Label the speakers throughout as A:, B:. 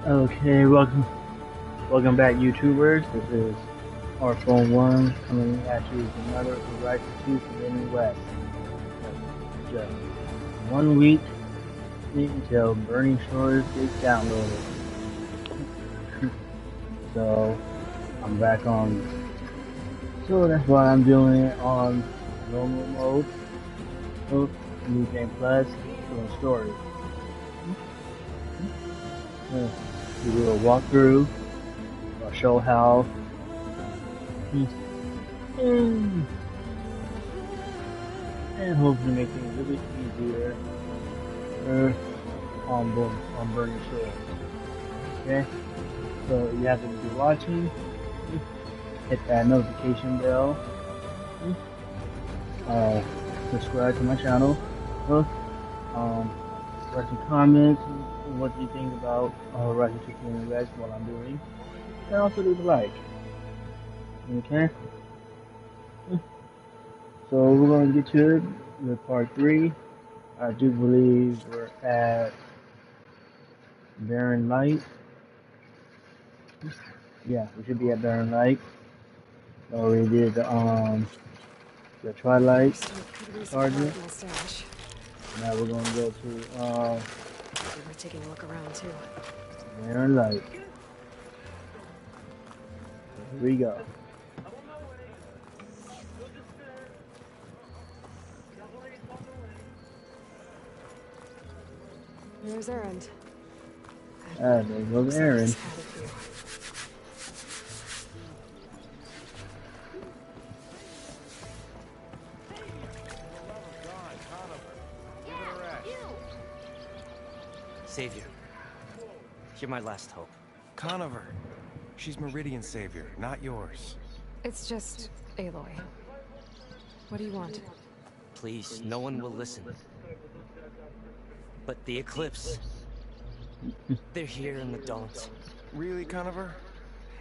A: Okay, welcome back, YouTubers. This is our phone one coming at you with another Horizon 2 Forbidden West. Just 1 week until Burning Shores gets downloaded. So I'm back on. So that's why I'm doing it on normal mode. New Game Plus, doing story. We do a walkthrough. I'll show how. And hopefully make things a little bit easier on Burning Shores. Okay? So you have to be watching. Hit that notification bell. Subscribe to my channel. Write some comments. What do you think about Horizon 2 Forbidden West while I'm doing? And also leave a like. Okay? So we're going to get to it with part 3. I do believe we're at Barren Light. Yeah, we should be at Barren Light. So we did the Twilight target. Now we're going to go to
B: we're taking a look around too.
A: Barren Light. Here we go.
B: There's Erend.
A: There goes Aaron.
C: Savior, you're my last hope.
D: Conover. She's Meridian's savior, not yours.
B: It's just Aloy. What do you want?
C: Please, no one will listen. But the Eclipse... they're here and the don't.
D: Really, Conover?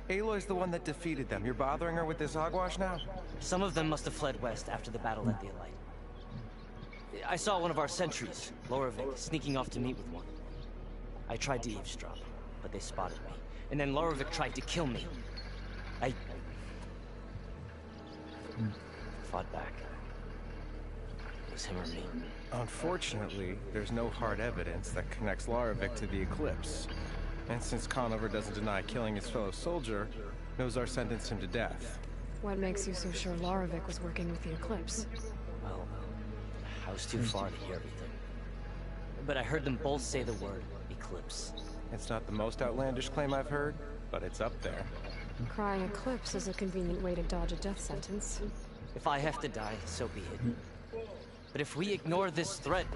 D: Aloy's the one that defeated them. You're bothering her with this hogwash now?
C: Some of them must have fled west after the battle at the Elite. I saw one of our sentries, Lorevic, sneaking off to meet with one. I tried to eavesdrop, but they spotted me. And then Lorevic tried to kill me. I fought back. It was him or me.
D: Unfortunately, there's no hard evidence that connects Lorevic to the Eclipse. And since Conover doesn't deny killing his fellow soldier, Nozar sentenced him to death.
B: What makes you so sure Lorevic was working with the Eclipse?
C: Well, I was too far to hear everything. But I heard them both say the word Eclipse.
D: It's not the most outlandish claim I've heard, but it's up there.
B: Crying Eclipse is a convenient way to dodge a death sentence.
C: If I have to die, so be it. But if we ignore this threat,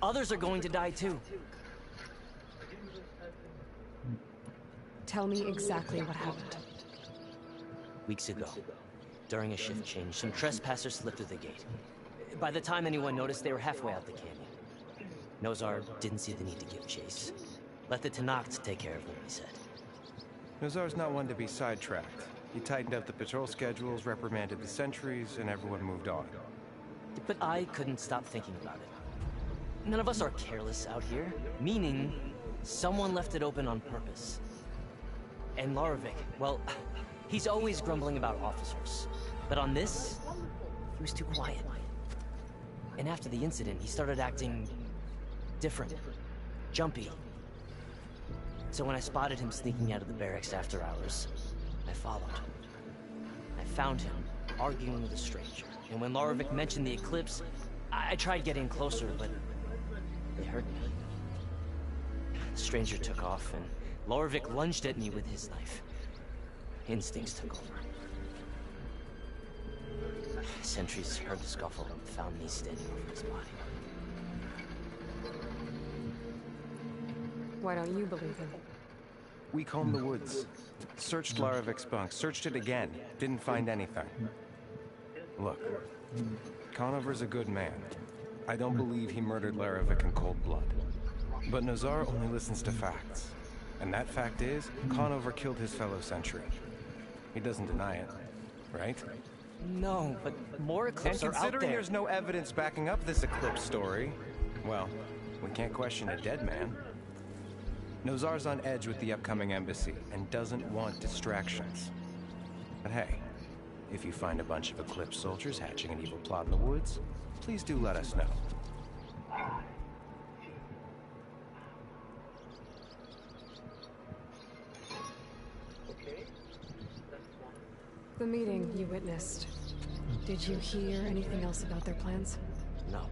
C: others are going to die too.
B: Tell me exactly what happened.
C: Weeks ago, during a shift change, some trespassers slipped through the gate. By the time anyone noticed, they were halfway out the canyon. Nozar didn't see the need to give chase. Let the Tenakth take care of them, he said.
D: Nozar's not one to be sidetracked. He tightened up the patrol schedules, reprimanded the sentries, and everyone moved on.
C: But I couldn't stop thinking about it. None of us are careless out here, meaning someone left it open on purpose. And Lorevic, well, he's always grumbling about officers. But on this, he was too quiet. And after the incident, he started acting different, jumpy. So when I spotted him sneaking out of the barracks after hours, I followed. I found him arguing with a stranger. And when Lorevic mentioned the Eclipse, I tried getting closer, but they heard me. The stranger took off, and Lorevic lunged at me with his knife. Instincts took over. Sentries heard the scuffle and found me standing over his body.
B: Why don't you believe him?
D: We combed the woods, searched Larevic's bunk, searched it again, didn't find anything. Look, Conover's a good man. I don't believe he murdered Larovic in cold blood. But Nazar only listens to facts. And that fact is, Conover killed his fellow Sentry. He doesn't deny it, right?
C: No, but more Eclipse
D: And
C: are out
D: considering
C: there.
D: there's no evidence backing up this Eclipse story, well, we can't question a dead man. Nozar's on edge with the upcoming embassy and doesn't want distractions. But hey, if you find a bunch of Eclipse soldiers hatching an evil plot in the woods, please do let us know.
B: The meeting you witnessed. Did you hear anything else about their plans?
C: No.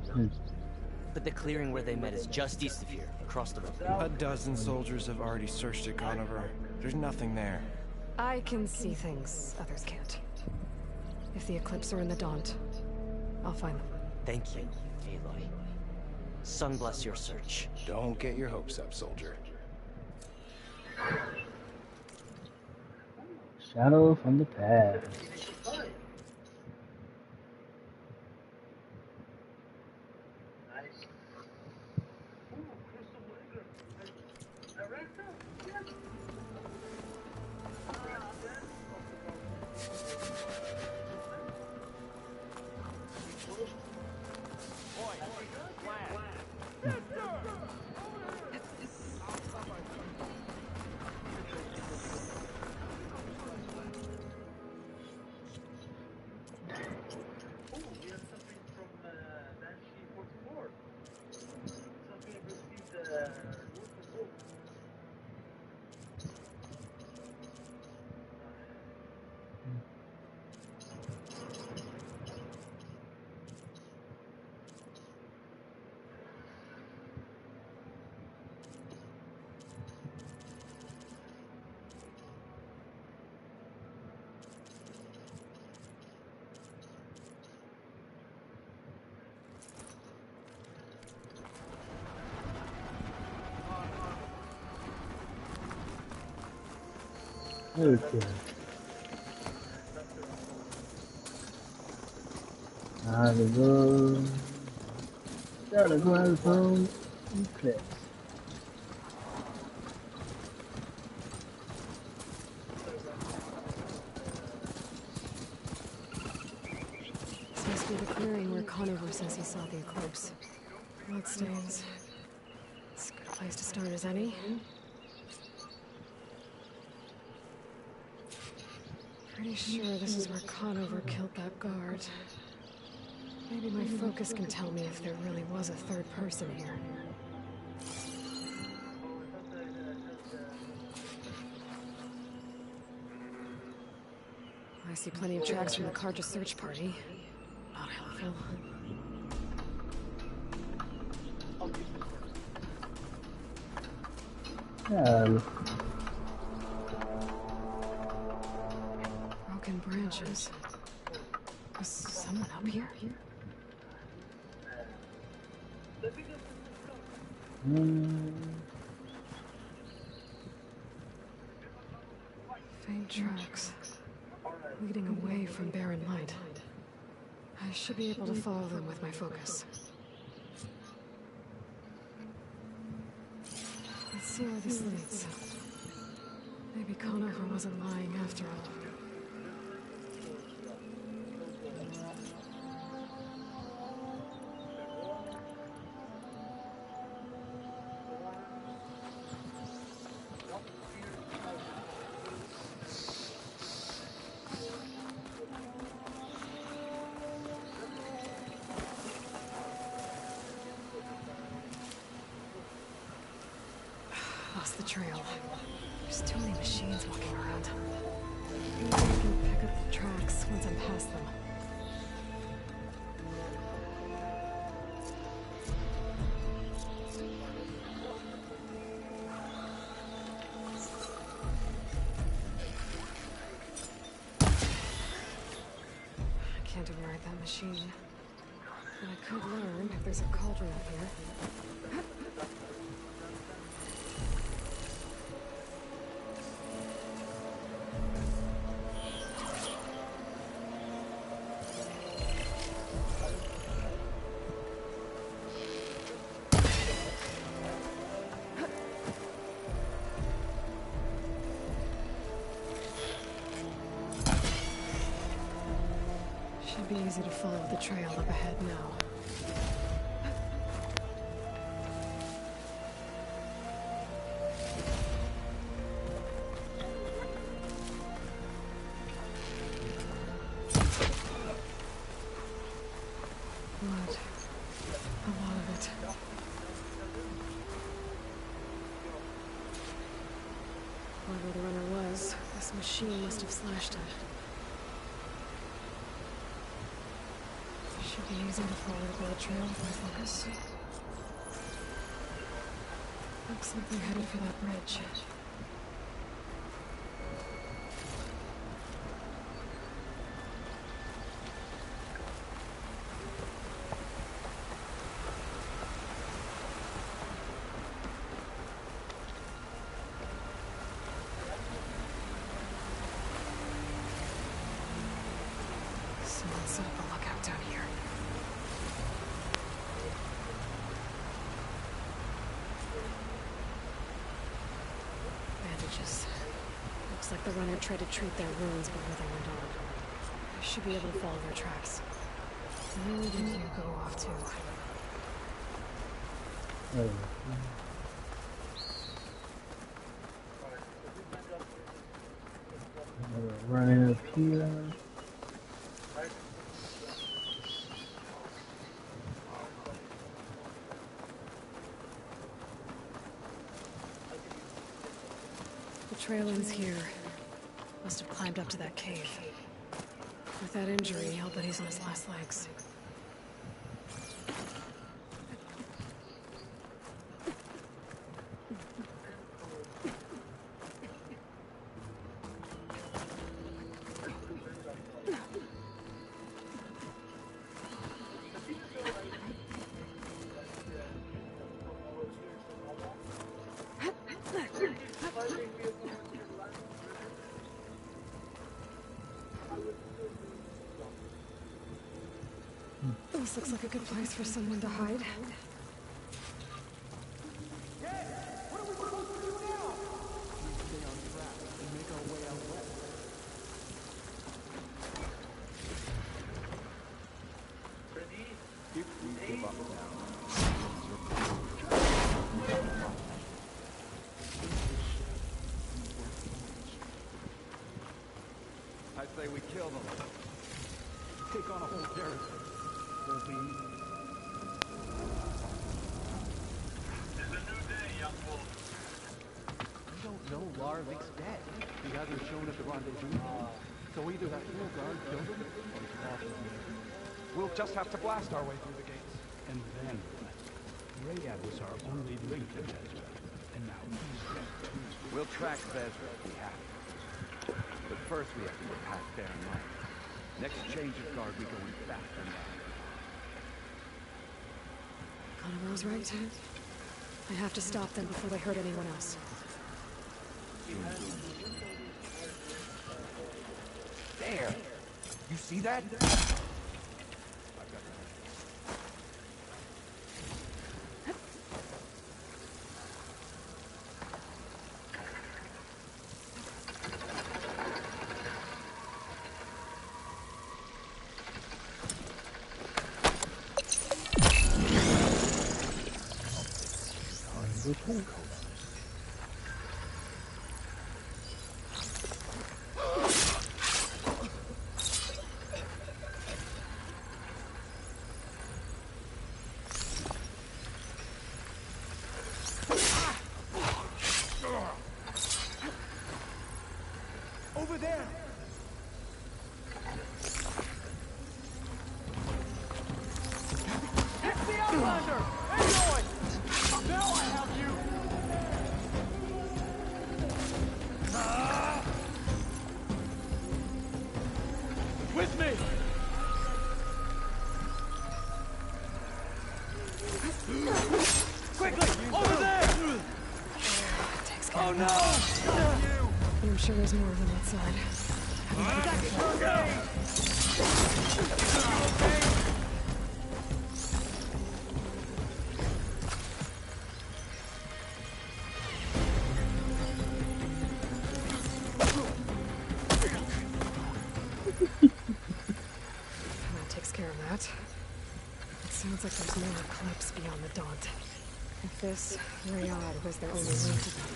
C: But the clearing where they met is just east of here, across the road.
D: A dozen soldiers have already searched it, Conover. There's nothing there.
B: I can see things others can't. If the Eclipse are in the Daunt, I'll find them.
C: Thank you, Aloy. Sun bless your search.
D: Don't get your hopes up, soldier.
A: Shadow from the past. Okay. Gotta go out of phone and clips.
B: This must be the clearing where Conover says he saw the Eclipse. Bloodstains. It's a good place to start as any. Pretty sure this is where Conover killed that guard. Maybe my focus can tell me if there really was a third person here. I see plenty of tracks from the Carja search party. Not helpful. Broken branches. Was someone up here? Faint tracks. Leading away from barren light. I should be able to follow them with my focus. Let's see where this leads. Maybe Conover wasn't lying after all. Lost the trail. There's too many machines walking around. Maybe I can pick up the tracks once I'm past them. I can't override that machine. But I could learn if there's a cauldron up here. Should be easy to follow the trail up ahead now. Blood. A lot of it. Whoever the runner was, this machine must have slashed it. Should be easy to follow the bullet trail if I focus. Looks like they're headed for that bridge. Someone set up a lookout down here. Bandages. Looks like the runner tried to treat their wounds before they went on. I should be able to follow their tracks. Where did you go off to?
A: Running up here.
B: The trail ends here. Must have climbed up to that cave. With that injury, I'll bet he's on his last legs. This looks like a good place for someone to hide.
E: I say we kill them. Take on a whole garrison. Won't be easy.
F: It's a new day, young wolf.
E: We don't know Larvik's dead. He hasn't shown at the rendezvous. So either that little guard killed him, or he's lost his memory. We'll just have to blast our way through the gates.
G: And then, Rayad was our only link to Bezra, and now he's dead too.
E: We'll track Bezra if we have to. But first we have to get past Baron Light. Next change of guard, we go in fast and loud.
B: Connor's right. I have to stop them before they hurt anyone else.
E: There! You see that? Over there! It's the Outlander! Aloy! Now I have you! With me! Quickly! Over there! Oh no!
B: I'm sure there's more of them outside. Sounds like there's no eclipse beyond the Daunt. If this Rayad was their only link to them,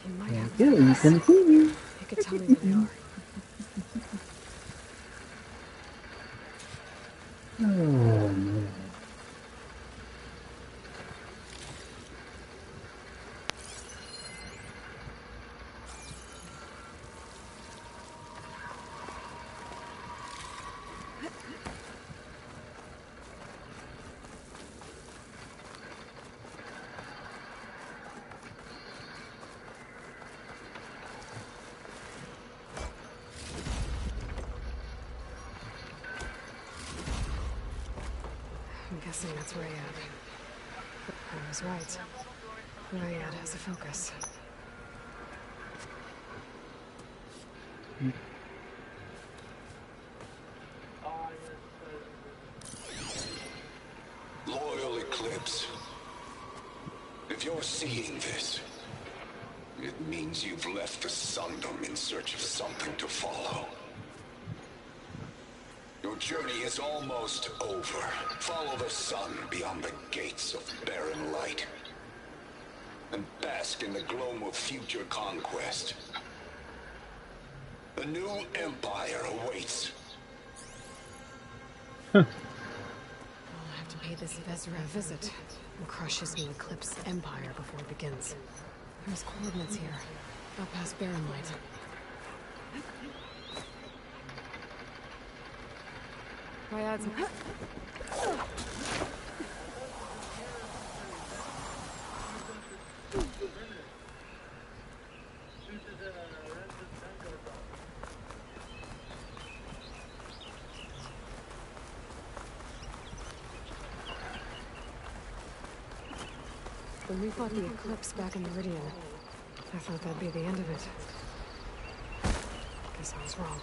B: he might have
A: Thank you.
B: maps.
A: Continue.
B: He could tell me where they are.
A: Oh man.
B: I'm guessing that's Rayad. I was right. Rayad has a focus.
H: Loyal Eclipse, if you're seeing this, it means you've left the Sundom in search of something to follow. Your journey is almost over. Follow the sun beyond the gates of barren light, and bask in the glow of future conquest. The new empire awaits.
B: I'll have to pay this Vezra a visit and crush his new Eclipse empire before it begins. There's coordinates here, out past Barren Light. Rayad's... When we fought the Eclipse back in Meridian, I thought that'd be the end of it. Guess I was wrong.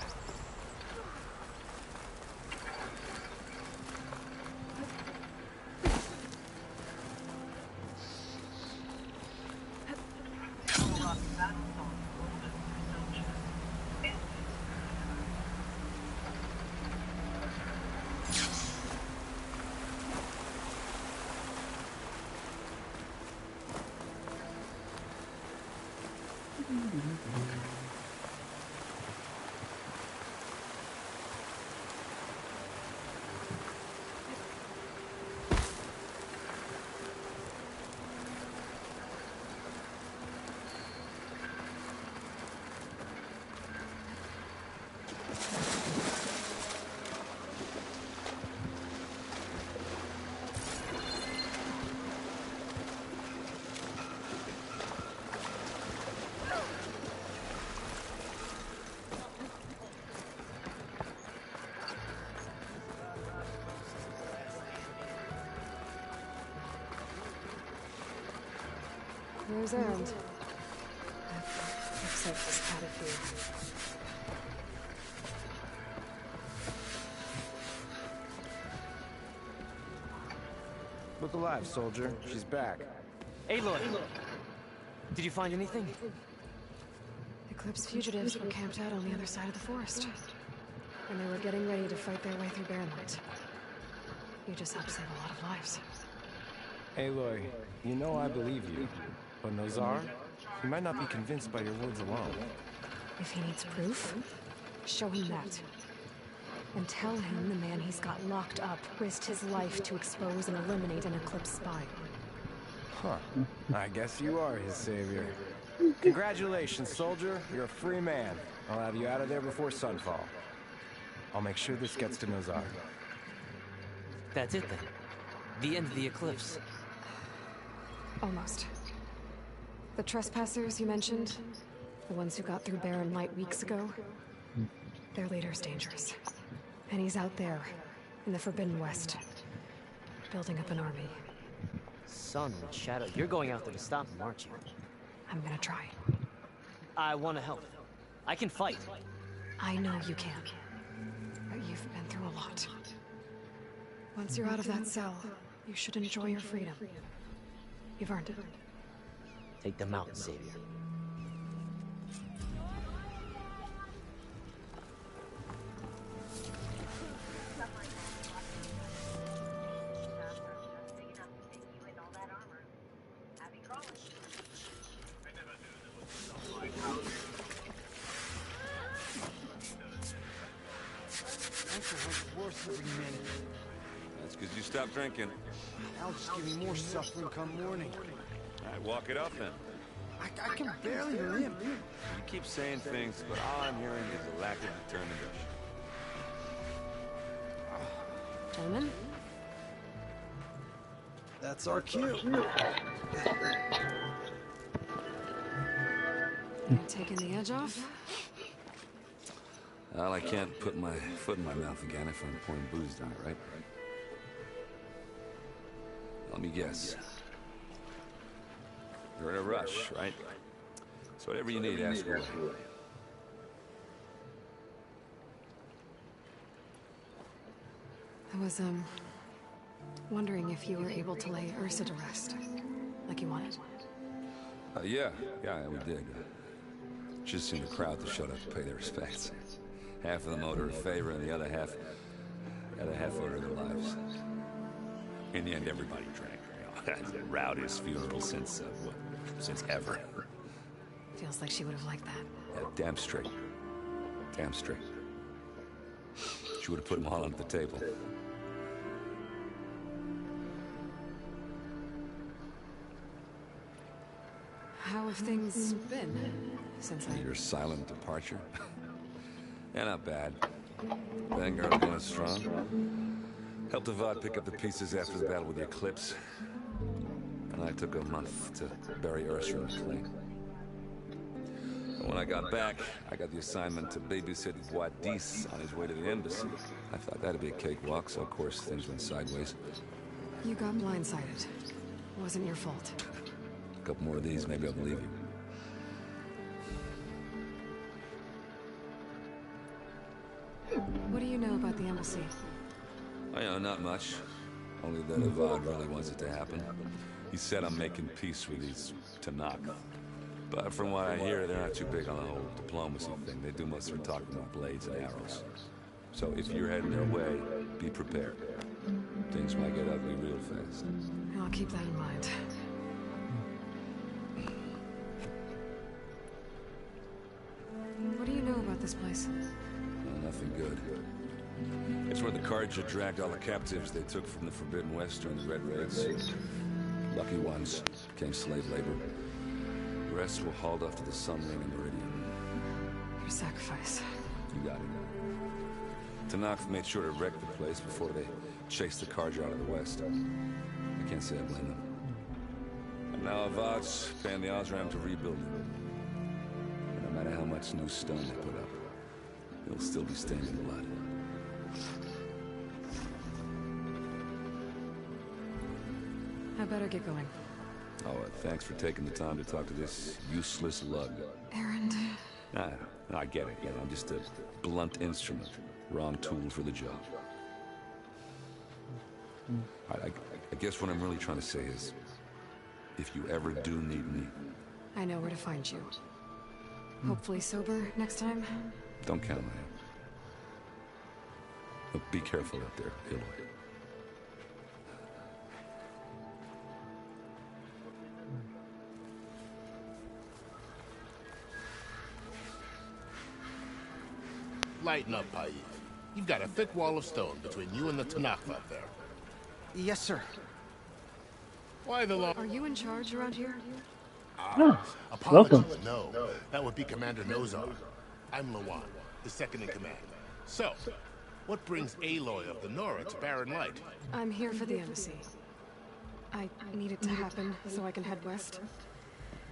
B: Where's Erend? Looks like he's had a few.
D: Look alive, soldier. She's back.
C: Aloy! Did you find anything?
B: Eclipse fugitives were camped out on the other side of the forest. And they were getting ready to fight their way through Barren Light. You just helped save a lot of lives.
D: Aloy, you know I believe you. But Nozar, he might not be convinced by your words alone.
B: If he needs proof, show him that. And tell him the man he's got locked up risked his life to expose and eliminate an Eclipse spy.
D: Huh. I guess you are his savior. Congratulations, soldier. You're a free man. I'll have you out of there before sunfall. I'll make sure this gets to Nozar.
C: That's it then. The end of the Eclipse.
B: Almost. The trespassers you mentioned, the ones who got through Barren Light weeks ago, their leader's dangerous. And he's out there, in the Forbidden West, building up an army.
C: Sun and Shadow, you're going out there to stop him, aren't you?
B: I'm gonna try.
C: I want to help. I can fight.
B: I know you can. But you've been through a lot. Once you're out of that cell, you should enjoy your freedom. You've earned it.
C: Take them out, Savior.
E: every minute.
I: That's because you stopped drinking.
E: That'll just give me more suffering come morning.
I: All right, walk it off then.
E: I can barely limp.
I: You keep saying things, but all I'm hearing is a lack of determination.
B: Gentlemen?
E: That's our cue.
B: Taking the edge off?
I: Well, I can't put my foot in my mouth again if I'm pouring booze down it, right? Let me guess. You're in a rush, right? So whatever you need, ask away.
B: I was, wondering if you were able to lay Ursa to rest, like you wanted.
I: Yeah, we did. Just seen the crowd that showed up to pay their respects. Half of them owed her a favor, and the other half owed her their lives. In the end, everybody drank. That's the rowdiest funeral since ever.
B: Feels like she would have liked that.
I: Yeah, damn straight. Damn straight. She would have put them all under the table.
B: How have things been since
I: Your silent departure? Yeah, not bad. Vanguard going strong. Helped Avad pick up the pieces after the battle with the Eclipse. And I took a month to bury Ursa in the clay. And when I got back, I got the assignment to babysit Wadis on his way to the embassy. I thought that'd be a cakewalk, so of course things went sideways.
B: You got blindsided. Wasn't your fault.
I: A couple more of these, maybe I'll believe you.
B: What do you know about the embassy?
I: I know, not much. Only that Avad really wants it to happen. He said I'm making peace with these Tanakh. But from what I hear, they're not too big on the whole diplomacy thing. They do most of their talking with blades and arrows. So if you're heading their way, be prepared. Things might get ugly real fast.
B: I'll keep that in mind. What do you know about this place?
I: Nothing good. It's where the Carja dragged all the captives they took from the Forbidden West during the Red Raids. Lucky ones became slave labor. The rest were hauled off to the Sun Ring and Meridian.
B: Your sacrifice.
I: You got it. Tanakh made sure to wreck the place before they chased the Carja out of the West. I can't say I blame them. And now Avad's paying the Osram to rebuild it. And no matter how much new stone they put up, it'll still be stained in blood.
B: I better get going.
I: Oh, thanks for taking the time to talk to this useless lug.
B: Errand.
I: Nah, I get it. I'm just a blunt instrument. Wrong tool for the job. I guess what I'm really trying to say is, if you ever do need me...
B: I know where to find you. Hopefully sober next time?
I: Don't count on it. But be careful out there, Aloy.
J: Lighten up, Paif. You've got a thick wall of stone between you and the Tanakh up there.
E: Yes, sir.
J: Why the law?
B: Are you in charge around here?
J: Apologies,
A: welcome.
J: no. That would be Commander Nozar. I'm Lawan, the second in command. So, what brings Aloy of the Nora to Barren Light?
B: I'm here for the embassy. I need it to happen so I can head west.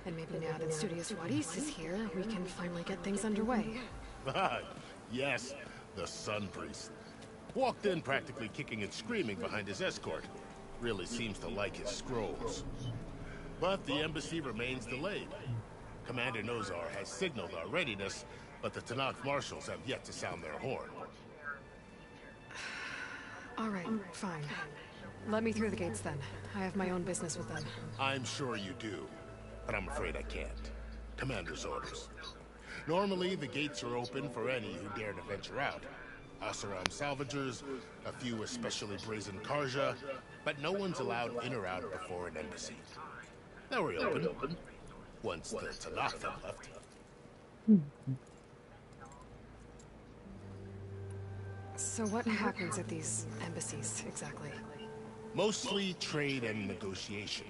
B: And maybe now that Studios Wadis is here, we can finally get things underway.
J: Yes, the Sun Priest. Walked in practically kicking and screaming behind his escort. Really seems to like his scrolls. But the embassy remains delayed. Commander Nozar has signaled our readiness, but the Tanakh marshals have yet to sound their horn.
B: All right, fine. Let me through the gates then. I have my own business with them.
J: I'm sure you do, but I'm afraid I can't. Commander's orders. Normally, the gates are open for any who dare to venture out. Oseram salvagers, a few especially brazen Karja, but no one's allowed in or out before an embassy. Now we're open. Once the Tanakh have left.
B: So what happens at these embassies, exactly?
J: Mostly trade and negotiation.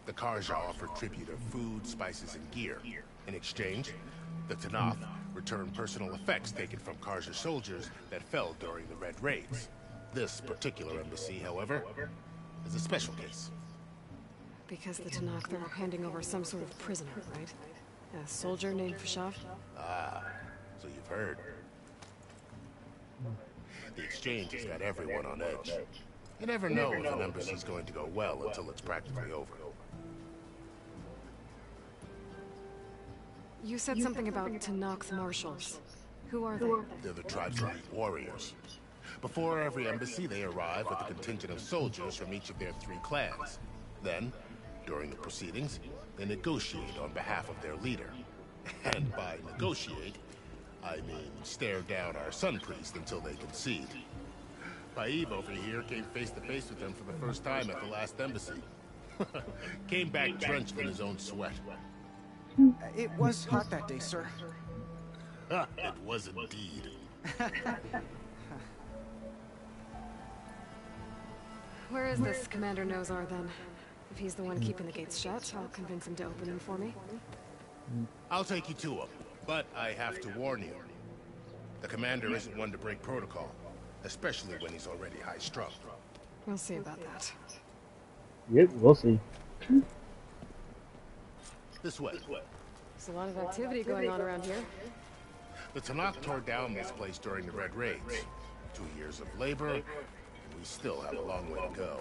J: The Karja offer tribute of food, spices, and gear. In exchange, the Tanath return personal effects taken from Karja soldiers that fell during the Red Raids. This particular embassy, however, is a special case.
B: Because the Tanakh are handing over some sort of prisoner, right? A soldier named Fashav?
J: Ah, so you've heard. The exchange has got everyone on edge. You never know if an embassy's going to go well until it's practically over.
B: You said something about Tanakh marshals. Who are they?
J: They're the tribe's elite warriors. Before every embassy, they arrive with a contingent of soldiers from each of their 3 clans. Then, during the proceedings, they negotiate on behalf of their leader. And by negotiate, I mean stare down our sun priest until they concede. Paib over here came face to face with them for the first time at the last embassy. Came back drenched in his own sweat.
K: It was hot that day, sir.
J: It was indeed.
B: Where is this Commander Nozar, then? If he's the one keeping the gates shut, I'll convince him to open them for me.
J: I'll take you to him, but I have to warn you. The commander isn't one to break protocol, especially when he's already high-strung.
B: We'll see about that.
A: Yep, we'll see.
J: This way.
B: There's a lot of activity going on around here.
J: The Tanakh tore down this place during the Red Raids. 2 years of labor, and we still have a long way to go.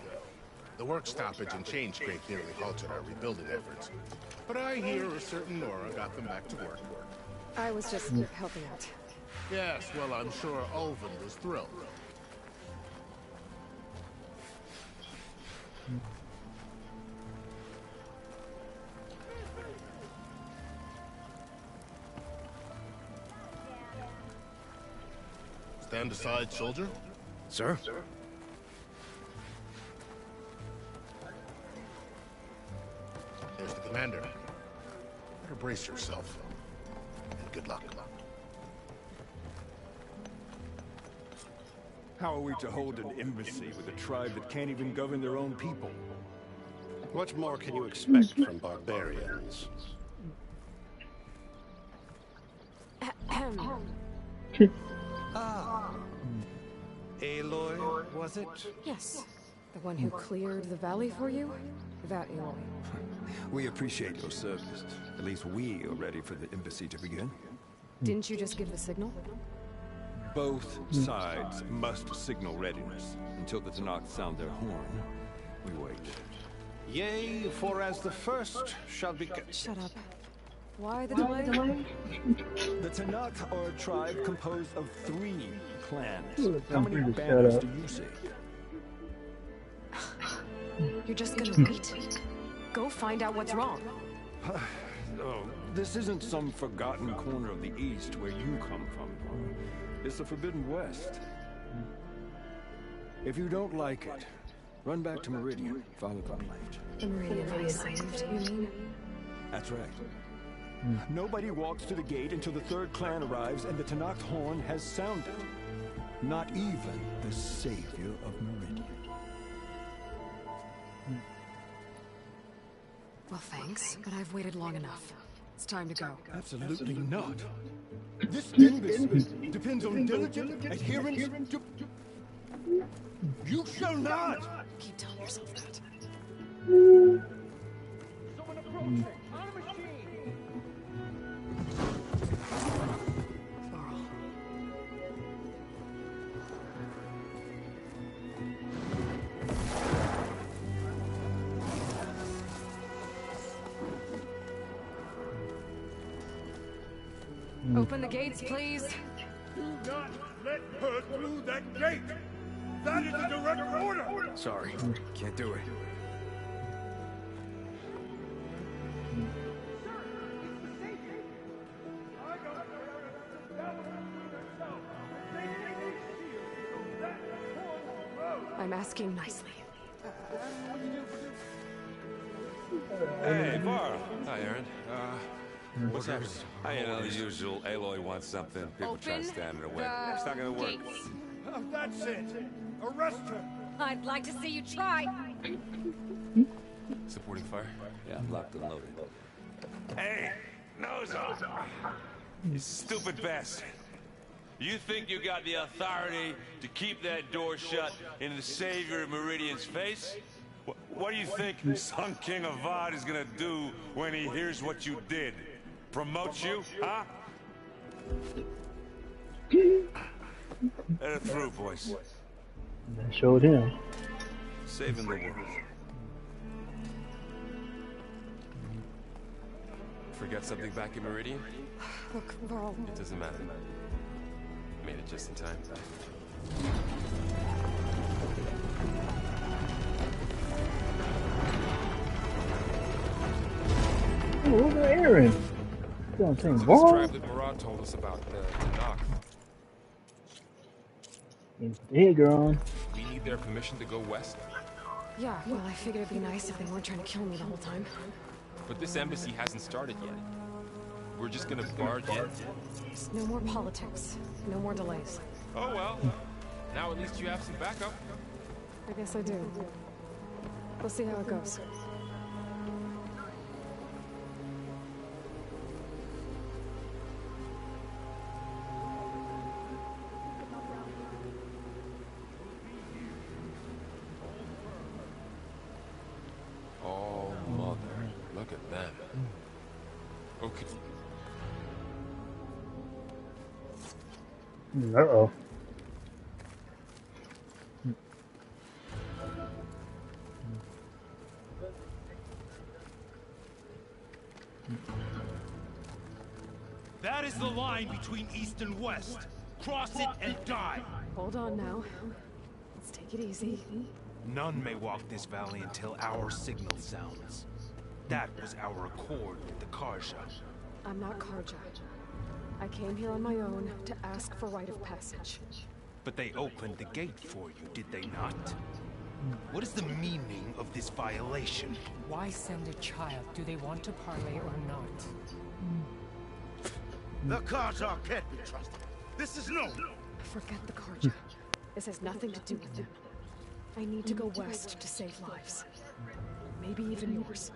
J: The work stoppage and change crate nearly halted our rebuilding efforts. But I hear a certain Nora got them back to work.
B: I was just helping out.
J: Yes, well, I'm sure Ulvin was thrilled. Stand aside, soldier.
E: Sir?
J: There's the commander. Better brace yourself. And good luck.
G: How are we to hold an embassy with a tribe that can't even govern their own people?
L: What more can you expect from barbarians?
E: Aloy, was it?
B: Yes. The one who cleared the valley for you? That Aloy.
G: We appreciate your service. At least we are ready for the embassy to begin.
B: Didn't you just give the signal?
G: Both sides must signal readiness. Until the Tanakh sound their horn, we wait.
L: Yea, for as the first shall be...
B: Shut up. Why the delay?
G: The Tanakh are a tribe composed of 3 clans.
A: Ooh,
G: How many
A: shut
G: banners
A: up.
G: do you see?
B: You're just gonna wait. Go find out what's wrong.
G: Oh, this isn't some forgotten corner of the East where you come from. It's the Forbidden West. If you don't like it, run back to Meridian. Follow the light.
B: The Meridian I saved, you mean?
G: That's right. Nobody walks to the gate until the 3rd clan arrives and the Tanakh horn has sounded. Not even the savior of Meridian.
B: Well, thanks, but I've waited long enough. It's time to go.
G: Absolutely not. This embassy depends on diligent adherence to... You shall not!
B: Keep telling yourself that.
E: Someone approaching! On a machine!
B: Laurel. Open the gates, please.
F: Do not let her through that gate! That is a direct order!
E: Sorry, can't do it.
B: I'm asking nicely.
I: Hey, Varl.
L: Hi, Aaron.
I: What's happening? You know, the usual. Aloy wants something. People try to stand in the way. It's not gonna work.
F: That's it. Arrest her.
M: I'd like to see you try.
I: Supporting fire? Yeah, locked and loaded. Hey, nose off! You stupid bastard. You think you got the authority to keep that door shut in the savior of Meridian's face? What do you think Sun King Avad is gonna do when he hears what you did? Promote you, huh? Let it through, boys.
A: That showed him.
I: Saving the world.
N: Forgot something back in Meridian?
B: Look, Varl.
N: It doesn't matter. Made it just in time.
A: Oh, look at Aaron. You
N: This
A: saying
N: tribe that Murad told us about, the Tanakh.
A: Hey, girl.
N: We need their permission to go west.
B: Yeah, well, I figured it'd be nice if they weren't trying to kill me the whole time.
N: But this embassy hasn't started yet. We're just gonna barge in.
B: Just no more politics. No more delays.
N: Oh well. Now at least you have some backup.
B: I guess I do. We'll see how it goes.
N: Oh, mother. Look at that. Okay.
A: Uh-oh.
F: That is the line between East and West. Cross it and die.
B: Hold on now. Let's take it easy.
F: None may walk this valley until our signal sounds. That was our accord with the Karja.
B: I'm not Karja. I came here on my own to ask for rite of passage.
F: But they opened the gate for you, did they not? What is the meaning of this violation?
O: Why send a child? Do they want to parley or not?
F: The Karja can't be trusted. This is known.
B: Forget the Karja. This has nothing to do with them. I need to go west to save lives. Maybe even yours.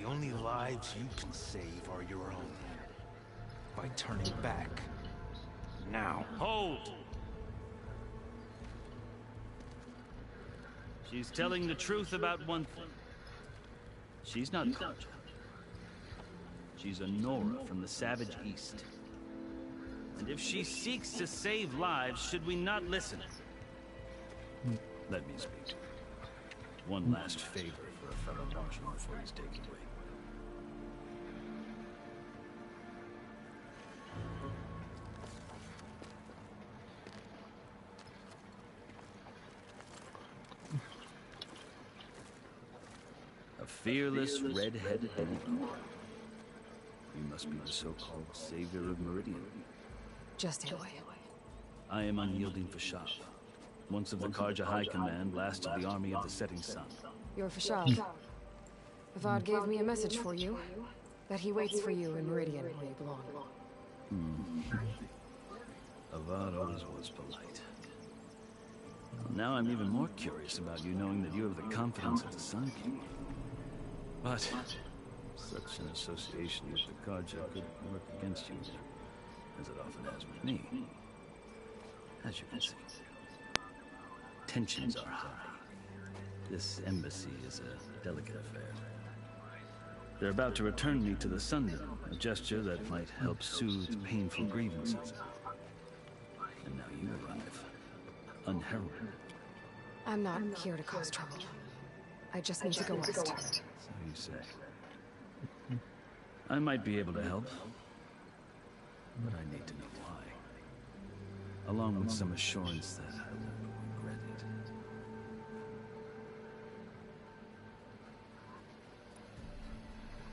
F: The only lives you can save are your own. By turning back. Now.
P: Hold! She's telling the truth about one thing. She's not Karja. She's a Nora from the Savage East. And if she seeks to save lives, should we not listen? Let me speak. One last favor for a fellow marshal before he's taken away. A fearless, red-headed Nora. You must be the so-called savior of Meridian.
B: Just anyway.
P: I am unyielding for Shav. Once of the Karja High Command, last of the army of the setting sun.
B: You're Fashad. Avad gave me a message for you. That he waits for you in Meridian where you belong.
P: Avad always was polite. Well, now I'm even more curious about you knowing that you have the confidence of the Sun King. But such an association with the Karja could work against you, as it often has with me. As you can see. Tensions are high. This embassy is a delicate affair. They're about to return me to the Sundom, a gesture that might help soothe painful grievances. And now you arrive, unheralded.
B: I'm not here to cause trouble. I just need to go west.
P: So you say. I might be able to help, but I need to know why. Along with some assurance that I won't regret it.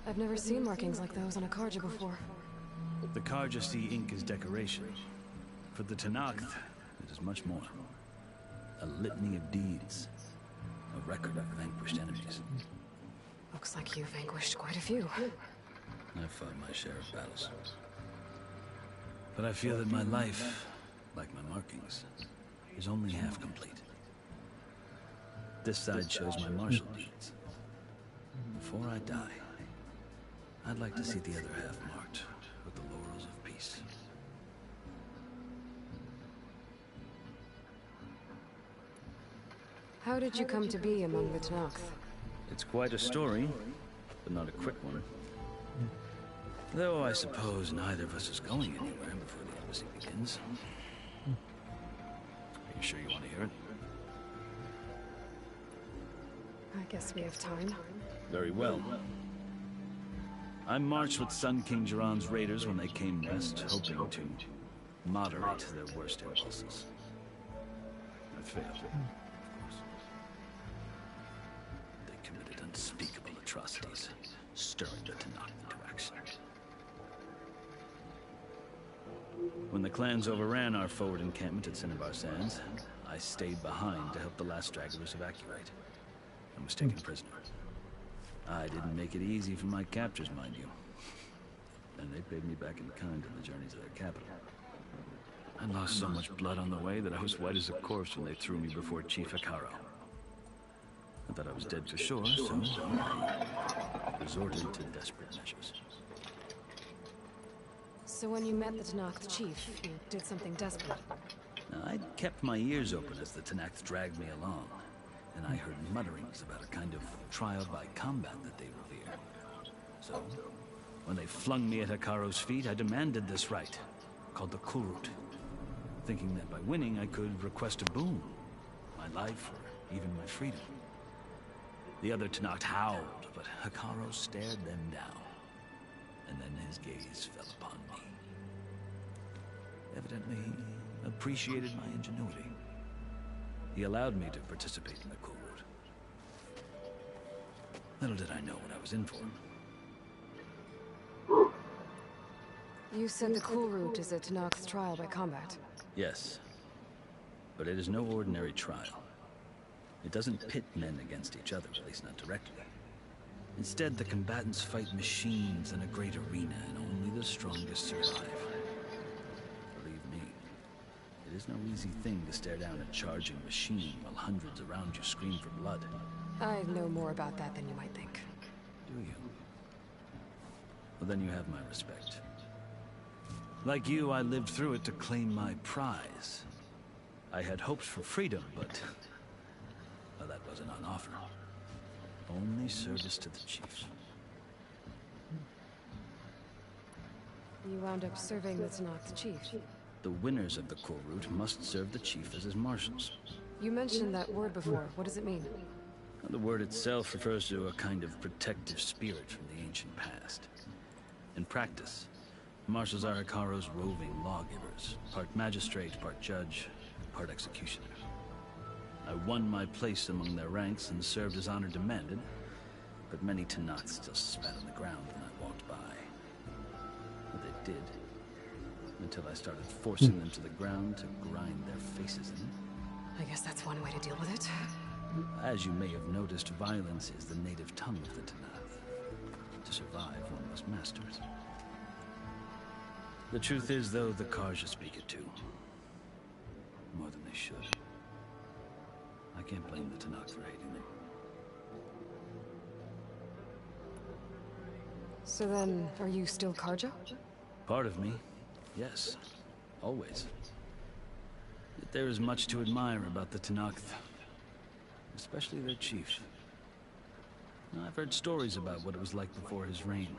B: I've never seen markings like those on a Karja before.
P: The Karja see ink as decoration. For the Tanakh, it is much more. A litany of deeds. A record of vanquished enemies.
B: Looks like you vanquished quite a few.
P: I've fought my share of battles. But I feel that my life, like my markings, is only half complete. This side shows my martial deeds. Before I die, I'd like to see the other half marked with the laurels of peace.
B: How did you come to be among the Tenakth?
P: It's quite a story, but not a quick one. Though I suppose neither of us is going anywhere before the embassy begins. Are you sure you want to hear it?
B: I guess we have time.
P: Very well. I marched with Sun King Jiran's raiders when they came west, hoping to moderate their worst impulses. I failed, of course. They committed unspeakable atrocities, stirring the Tenakth into action. When the clans overran our forward encampment at Cinnabar Sands, I stayed behind to help the last stragglers evacuate, and was taken prisoner. I didn't make it easy for my captors, mind you. And they paid me back in kind in the journey to their capital. I lost so much blood on the way that I was white as a corpse when they threw me before Chief Hekarro. I thought I was dead for sure, so I resorted to desperate measures.
B: So when you met the Tenakth chief, you did something desperate.
P: I'd kept my ears open as the Tenakth dragged me along, and I heard mutterings about a kind of trial by combat that they revere. So, when they flung me at Hekarro's feet, I demanded this right, called the Kulrut, thinking that by winning I could request a boon, my life or even my freedom. The other Tenakth howled, but Hekarro stared them down, and then his gaze fell upon me. Evidently, he appreciated my ingenuity. He allowed me to participate in the Kulrut. Little did I know what I was in for.
B: You said the Kulrut is a Tenakth's trial by combat.
P: Yes, but it is no ordinary trial. It doesn't pit men against each other, at least not directly. Instead, the combatants fight machines in a great arena, and only the strongest survive. Believe me, it is no easy thing to stare down a charging machine while hundreds around you scream for blood.
B: I know more about that than you might think.
P: Do you? Well, then you have my respect. Like you, I lived through it to claim my prize. I had hopes for freedom, but well, that wasn't on offer. Only service to the chief.
B: You wound up serving the Tenakth chief.
P: The winners of the Kulrut must serve the chief as his marshals.
B: You mentioned that word before. What does it mean?
P: The word itself refers to a kind of protective spirit from the ancient past. In practice, marshals are Hekarro's roving lawgivers, part magistrate, part judge, part executioner. I won my place among their ranks and served as honor demanded, but many Tenakth still spat on the ground when I walked by. But they did, until I started forcing them to the ground to grind their faces in.
B: I guess that's one way to deal with it.
P: As you may have noticed, violence is the native tongue of the Tenakth. To survive, one must master it. The truth is, though, the Karja speak it too. More than they should. I can't blame the Tenakth for hating them.
B: So then, are you still Karja?
P: Part of me, yes. Always. Yet there is much to admire about the Tenakth. Especially their chief. I've heard stories about what it was like before his reign.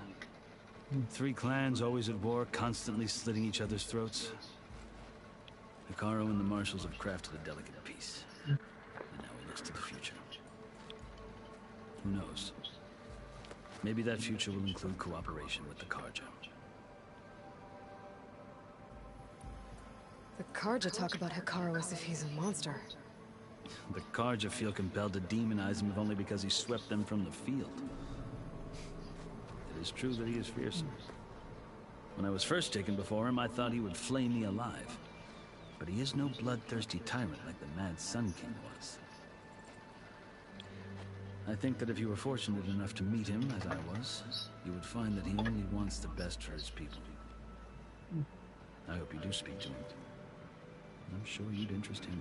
P: 3 clans always at war, constantly slitting each other's throats. Hekarro and the marshals have crafted a delicate peace. And now he looks to the future. Who knows? Maybe that future will include cooperation with the Karja.
B: The Karja talk about Hekarro as if he's a monster.
P: The Karja feel compelled to demonize him if only because he swept them from the field. It is true that he is fearsome. When I was first taken before him, I thought he would flay me alive. But he is no bloodthirsty tyrant like the Mad Sun King was. I think that if you were fortunate enough to meet him, as I was, you would find that he only wants the best for his people. I hope you do speak to him. I'm sure you'd interest him.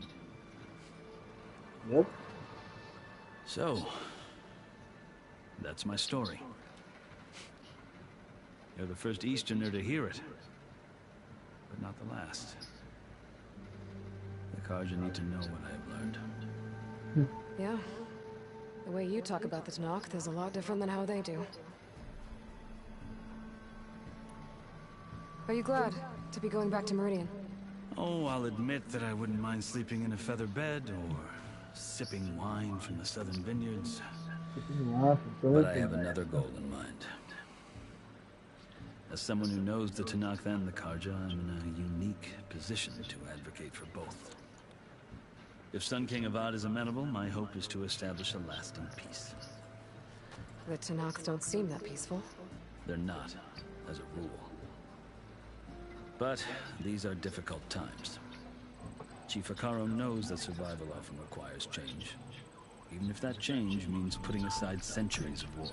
A: Yep.
P: So, that's my story. You're the first Easterner to hear it, but not the last. The Carja need to know what I have learned.
B: Yeah. The way you talk about the Tanakh is a lot different than how they do. Are you glad to be going back to Meridian?
P: Oh, I'll admit that I wouldn't mind sleeping in a feather bed or sipping wine from the southern vineyards. But I have another goal in mind. As someone who knows the Tanakh and the Carja, I'm in a unique position to advocate for both. If Sun King Avad is amenable, my hope is to establish a lasting peace.
B: The Tanakh don't seem that peaceful.
P: They're not, as a rule. But these are difficult times. Chief Akaro knows that survival often requires change, even if that change means putting aside centuries of war.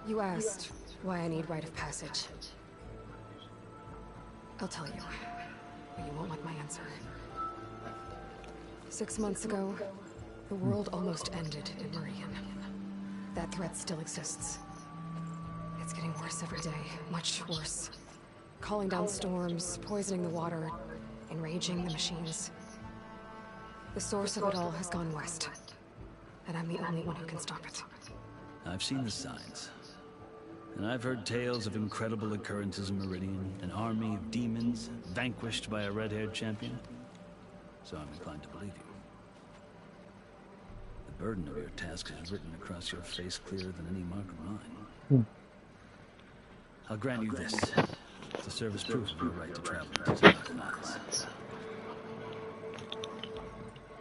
B: You asked why I need rite of passage. I'll tell you, but you won't like my answer. 6 months ago, the world almost ended in Meridian. That threat still exists. It's getting worse every day, much worse. Calling down storms, poisoning the water, enraging the machines. The source of it all has gone west, and I'm the only one who can stop it.
P: I've seen the signs. And I've heard tales of incredible occurrences in Meridian, an army of demons vanquished by a red-haired champion. So I'm inclined to believe you. The burden of your task is written across your face clearer than any mark of mine. I'll grant you this, to serve as proof of your right to travel into Tanakh lands.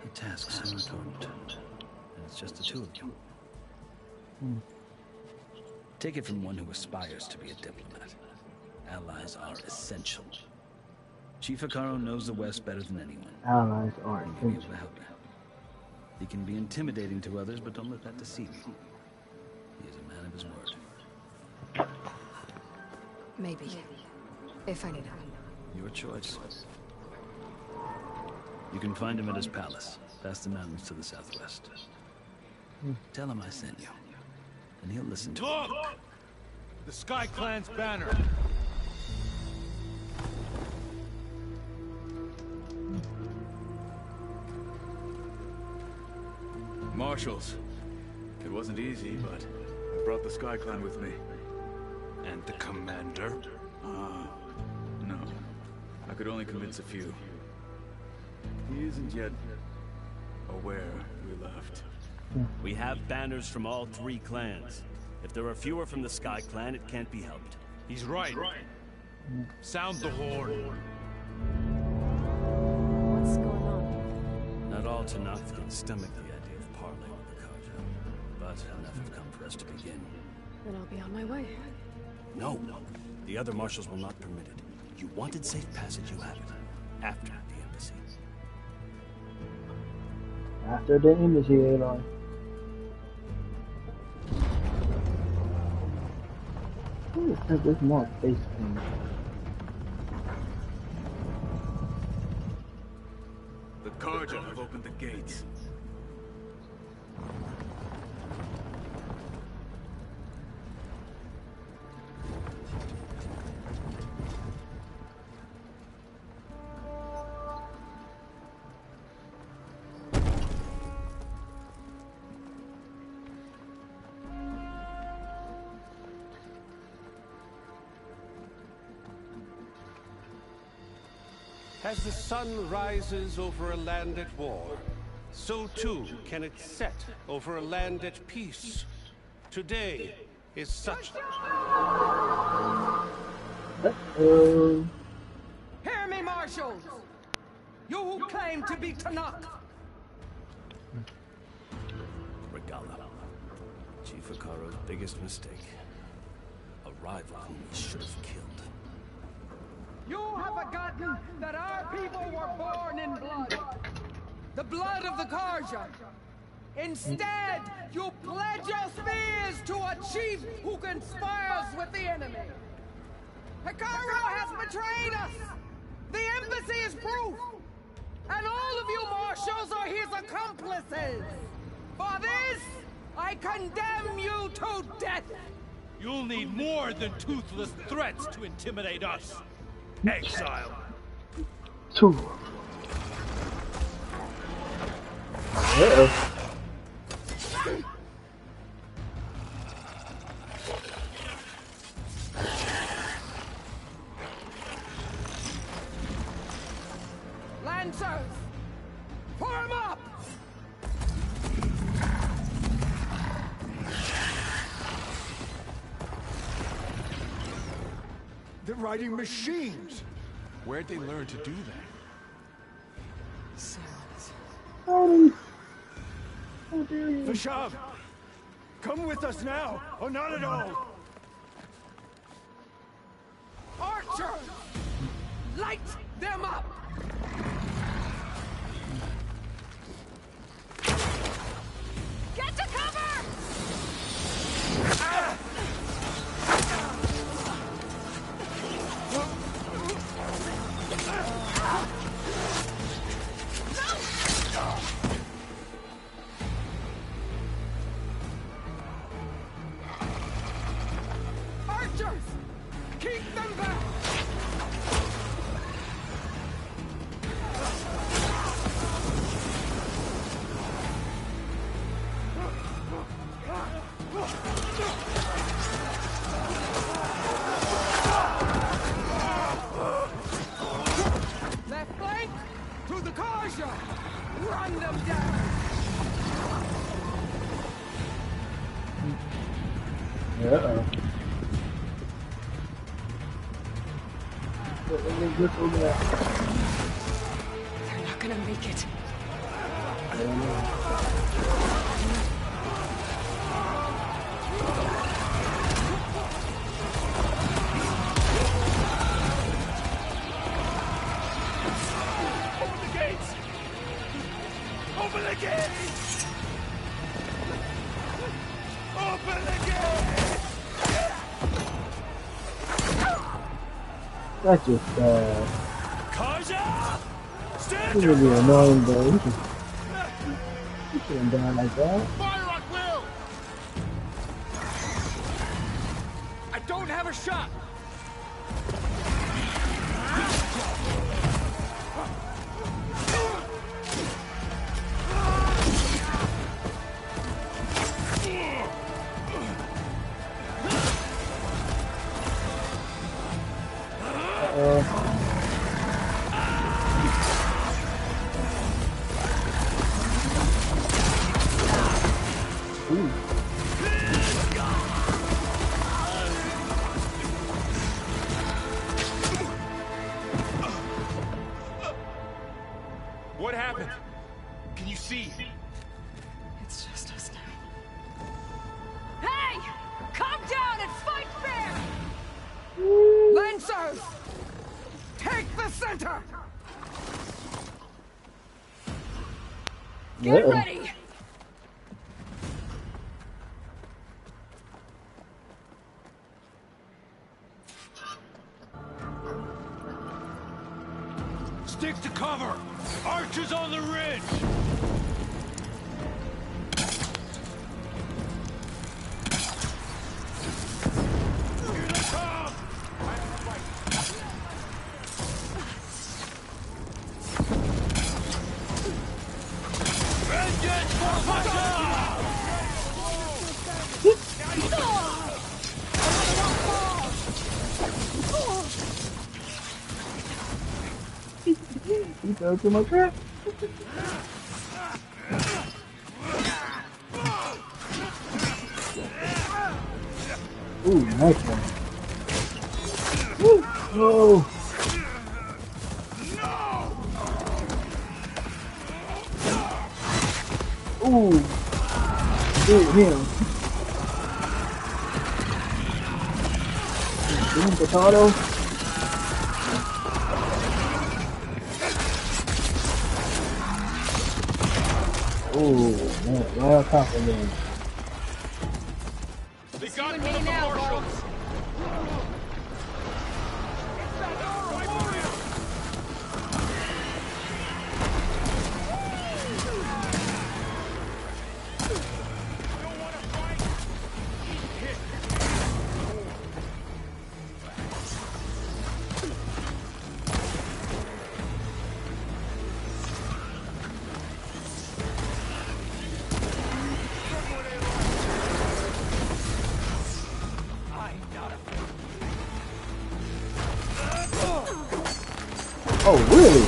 P: The task's so important, and it's just the two of you. Take it from one who aspires to be a diplomat. Allies are essential. Chief Akaro knows the West better than anyone.
A: Allies are
P: He may be able to help you. He can be intimidating to others, but don't let that deceive you. He is a man of his word.
B: Maybe. If I need him.
P: Your choice. You can find him at his palace, past the mountains to the southwest. Tell him I sent you, and he'll listen to you.
E: Look! The Sky Clan's banner!
Q: Marshals. It wasn't easy, but I brought the Sky Clan with me.
E: And the commander?
Q: No. I could only convince a few. He isn't yet aware we left.
R: We have banners from all 3 clans. If there are fewer from the Sky Clan, it can't be helped.
E: He's right. Sound the horn.
B: What's going on?
P: Not all Tanakh can stomach the idea of parleying with the Carja, but enough have come for us to begin.
B: Then I'll be on my way.
R: No. The other marshals will not permit it. You wanted safe passage, you have it. After the embassy.
A: After the embassy, Aloy. Who has this more face paint?
Q: The Carja have opened the gates.
L: As the sun rises over a land at war, so too can it set over a land at peace. Today is such...
A: Uh-oh.
S: Hear me, marshals! You who claim to be Tanakh!
P: Regala. Chief Akaro's biggest mistake. A rival whom he should have killed.
S: You have forgotten that our people were born in blood. The blood of the Carja. Instead, you pledge your spears to a chief who conspires with the enemy. Akaro has betrayed us! The embassy is proof! And all of you marshals are his accomplices! For this, I condemn you to death!
L: You'll need more than toothless threats to intimidate us. Exile.
A: 2. Uh-oh.
S: Lancers! Form up!
G: They're riding machines!
N: Where'd they learn to do that?
G: Vashab! Come with us now, or not at all!
S: Archer! Light them up!
M: Get to cover!
S: Ah! Archers! Keep them back! Left flank! To the Karja! Run them down!
A: Uh-oh. They're
B: not gonna make it.
L: Open the gates! Open the gates! Open the gates!
A: That's just
L: Karja! Stand
A: it's really annoying though. You shouldn't die like that.
L: Fire at will! I don't have a shot! What happened? Can you see?
B: It's just us now.
M: Hey! Calm down and fight fair!
S: Lancers! Take the center!
M: Get ready!
L: Stick to cover! Archers on the ridge! Here they come! Vengeance for Pasha!
A: You fell to my trap. Ooh, nice one. Woo! No! Ooh! Shoot him. Give him potato. Ooh, man, right on top of them.
L: They got one of the marshals!
A: Oh, really?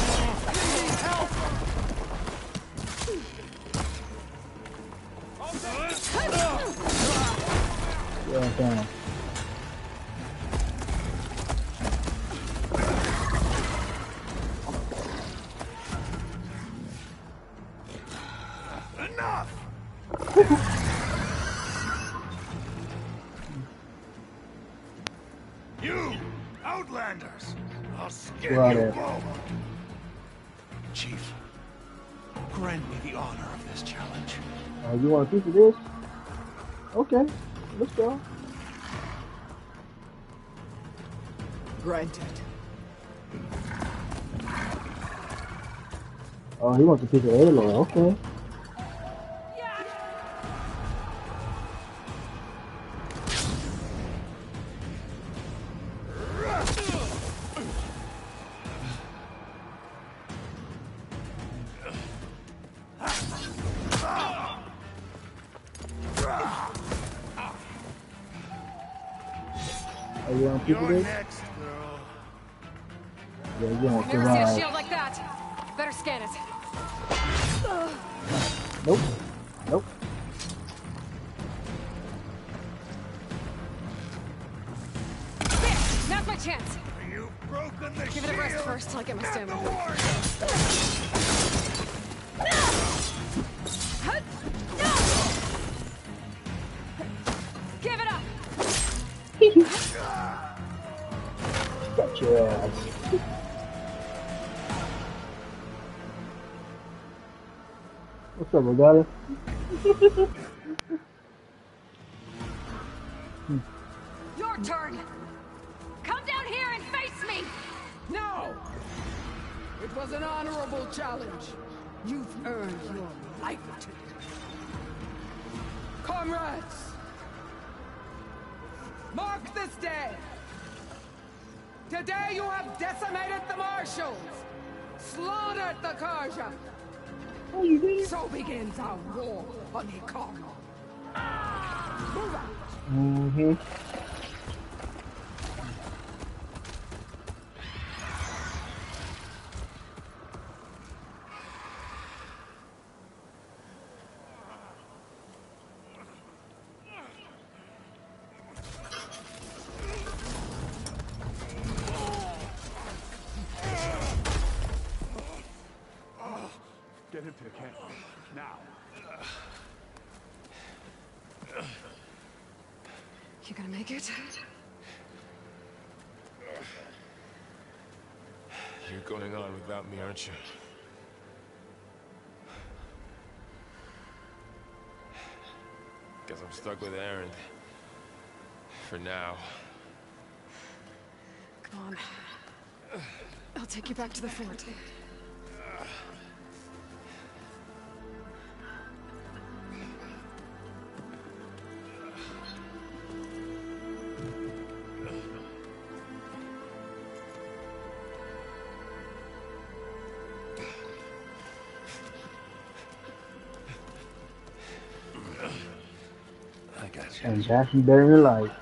A: Yeah, damn.
F: Enough! You, Outlanders! I'll skin you both! Chief, grant me the honor of this challenge.
A: You want a piece of this? Okay, let's go.
S: Granted.
A: Oh, he wants a piece of Aloy. Okay. Oh, you want a piece of this?
F: Next, girl.
A: Yeah, you want to
M: Never seen a
A: survive.
M: shield like that. Better scan it.
A: Nope. Nope.
M: There! Now's my chance.
F: You've broken the
M: Give it a rest first till I get my stamina. Give it up!
A: Got your ass. What's up, Regatta?
M: Your turn! Come down here and face me!
S: No! It was an honorable challenge. You've earned your life today. Comrades! Mark this day! Today you have decimated the Marshals! Slaughtered the Karja!
A: Oh, you did?
S: So begins our war on Hikari. Move out!
A: Mm-hmm.
E: Get him to the camp. Now.
B: You gonna make it?
N: You're going on without me, aren't you? Guess I'm stuck with Aaron. For now.
B: Come on. I'll take you back to the fort.
F: I got you.
A: And that's better than life.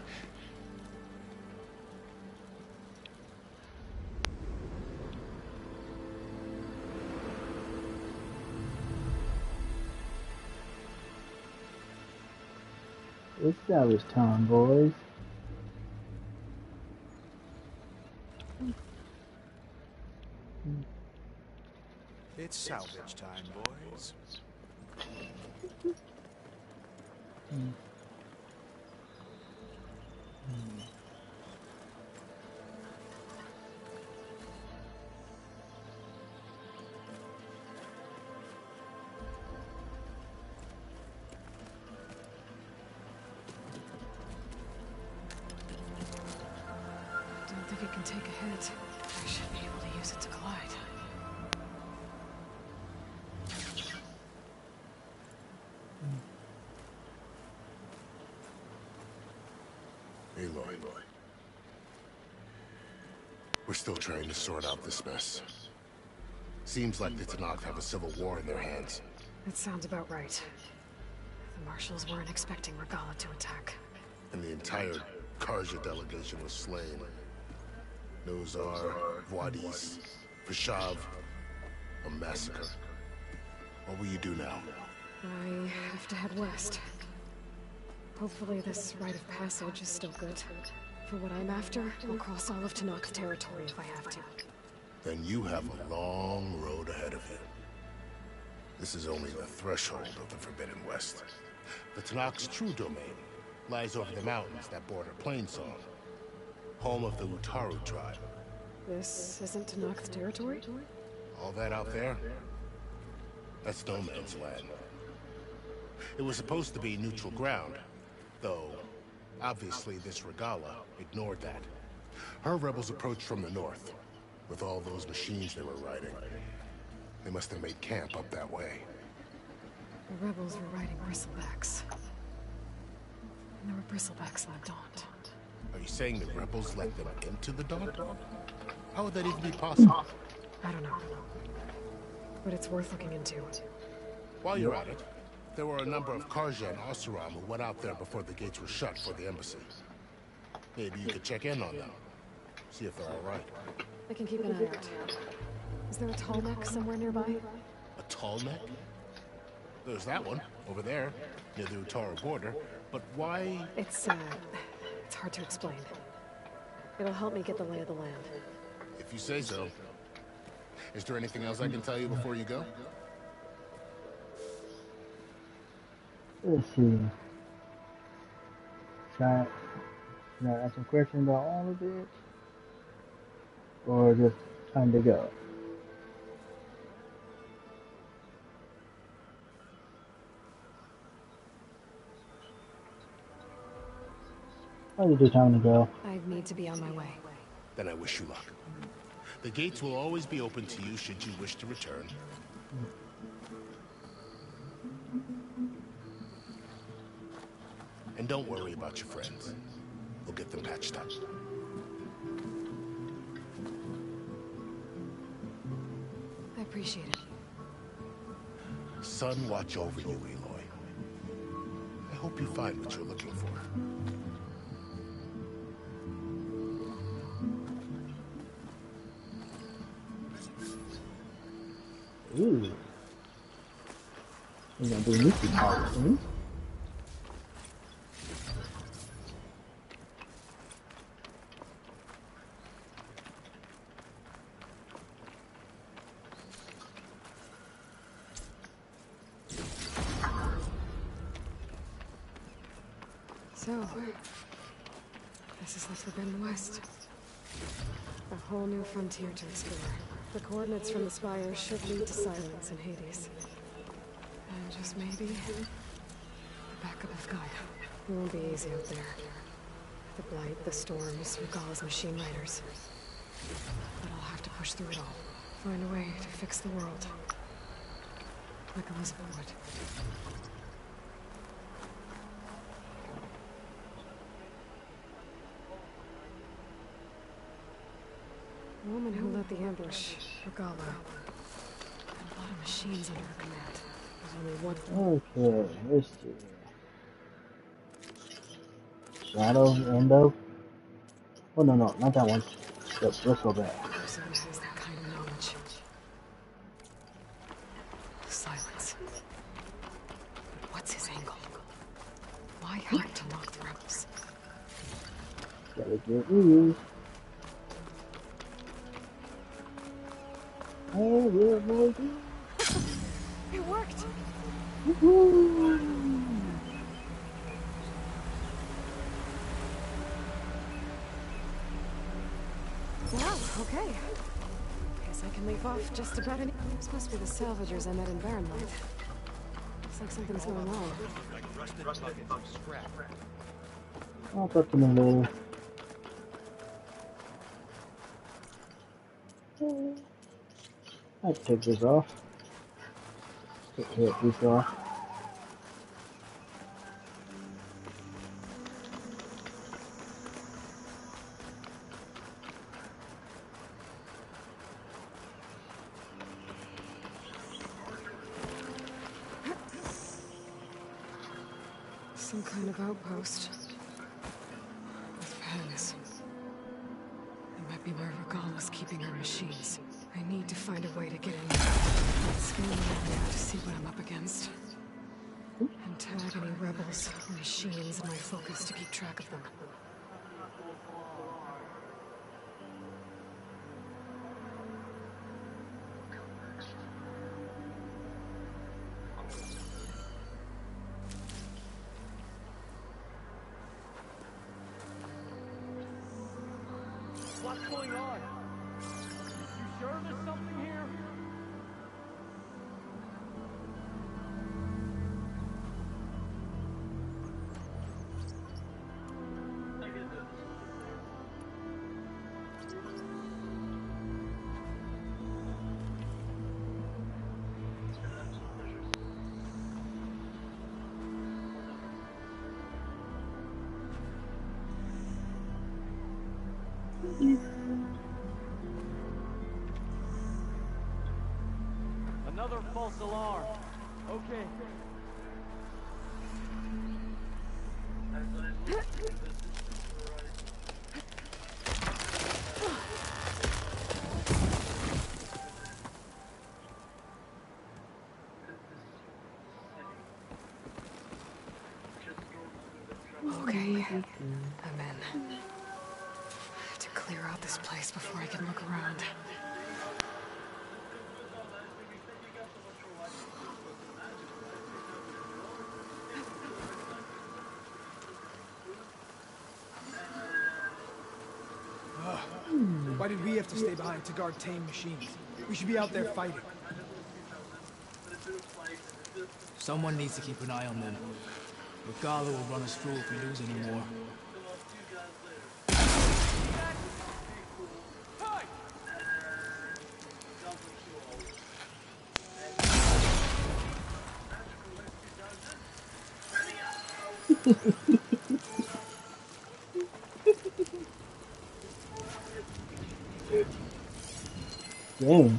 A: It's salvage time, boys.
F: It's salvage time, boys.
B: Don't think it can take a hit. I should be able to use it to glide.
J: Aloy. We're still trying to sort out this mess. Seems like the Tanakh have a civil war in their hands.
B: That sounds about right. The Marshals weren't expecting Regala to attack.
J: And the entire Karja delegation was slain. Nozar, Wadis, Fashav, a massacre. What will you do now?
B: I have to head west. Hopefully this rite of passage is still good. For what I'm after, I'll cross all of Tenakth territory if I have to.
J: Then you have a long road ahead of you. This is only the threshold of the Forbidden West. The Tenakth's true domain lies over the mountains that border Plainsong, home of the Utaru tribe.
B: This isn't Tenakth territory?
J: All that out there? That's no man's land. It was supposed to be neutral ground, though obviously this Regala ignored that. Her rebels approached from the north, with all those machines they were riding. They must have made camp up that way.
B: The rebels were riding bristlebacks. And there were bristlebacks in the Daunt.
J: Are you saying the rebels let them into the Daunt? How would that even be possible?
B: I don't know. But it's worth looking into.
J: While you're at it, there were a number of Karja and Oseram who went out there before the gates were shut for the embassy. Maybe you could check in on them. See if they're alright.
B: I can keep an eye out. Is there a tall neck somewhere nearby?
J: A tall neck? There's that one, over there, near the Utaru border. But why?
B: It's hard to explain. It'll help me get the lay of the land.
J: If you say so. Is there anything else I can tell you before you go?
A: Let's see. Should I ask some questions about all of it? Or just time to go? I'll just do time to go.
B: I need to be on my way.
J: Then I wish you luck. The gates will always be open to you should you wish to return. And don't worry about your friends. We'll get them patched up.
B: I appreciate it.
J: Sun watch over you, Aloy. I hope you find what you're looking for.
A: Ooh. We're gonna do Mickey Mouse, hmm?
B: So, this is the Forbidden West. A whole new frontier to explore. The coordinates from the spires should lead to silence in Hades. And just maybe, the backup of Gaia. It won't be easy out there. The blight, the storms, Regala's machine riders. But I'll have to push through it all. Find a way to fix the world. Like Elizabeth would. The woman who led the ambush, Regala, had a lot of machines under her command. There's only one.
A: Okay, let's see. Shadow, Endo. Oh no, not that one. Let's go back.
B: Person who has that kind of knowledge. Silence. But what's his angle? Why help to lock the rebels?
A: Gotta get you. Oh, yeah, boy.
B: It worked!
A: Woohoo!
B: Wow, okay. Guess I can leave off just about any. This must be the salvagers I met in Barren Light. Looks like something's going on.
A: I'll talk to them later. I can take this off. Take this off.
B: Some kind of outpost. With fans. It might be where Regala's keeping her machines. I need to find a way to get in. Scan the area to see what I'm up against. And tag any rebels or machines in my focus to keep track of them.
E: What's going on? You sure there's something here? Another false alarm. Okay.
B: Okay, I'm in. I have to clear out this place before I can look around.
K: Why did we have to stay behind to guard tame machines? We should be out there fighting.
T: Someone needs to keep an eye on them. Regala will run us through if we lose any more.
A: Dang.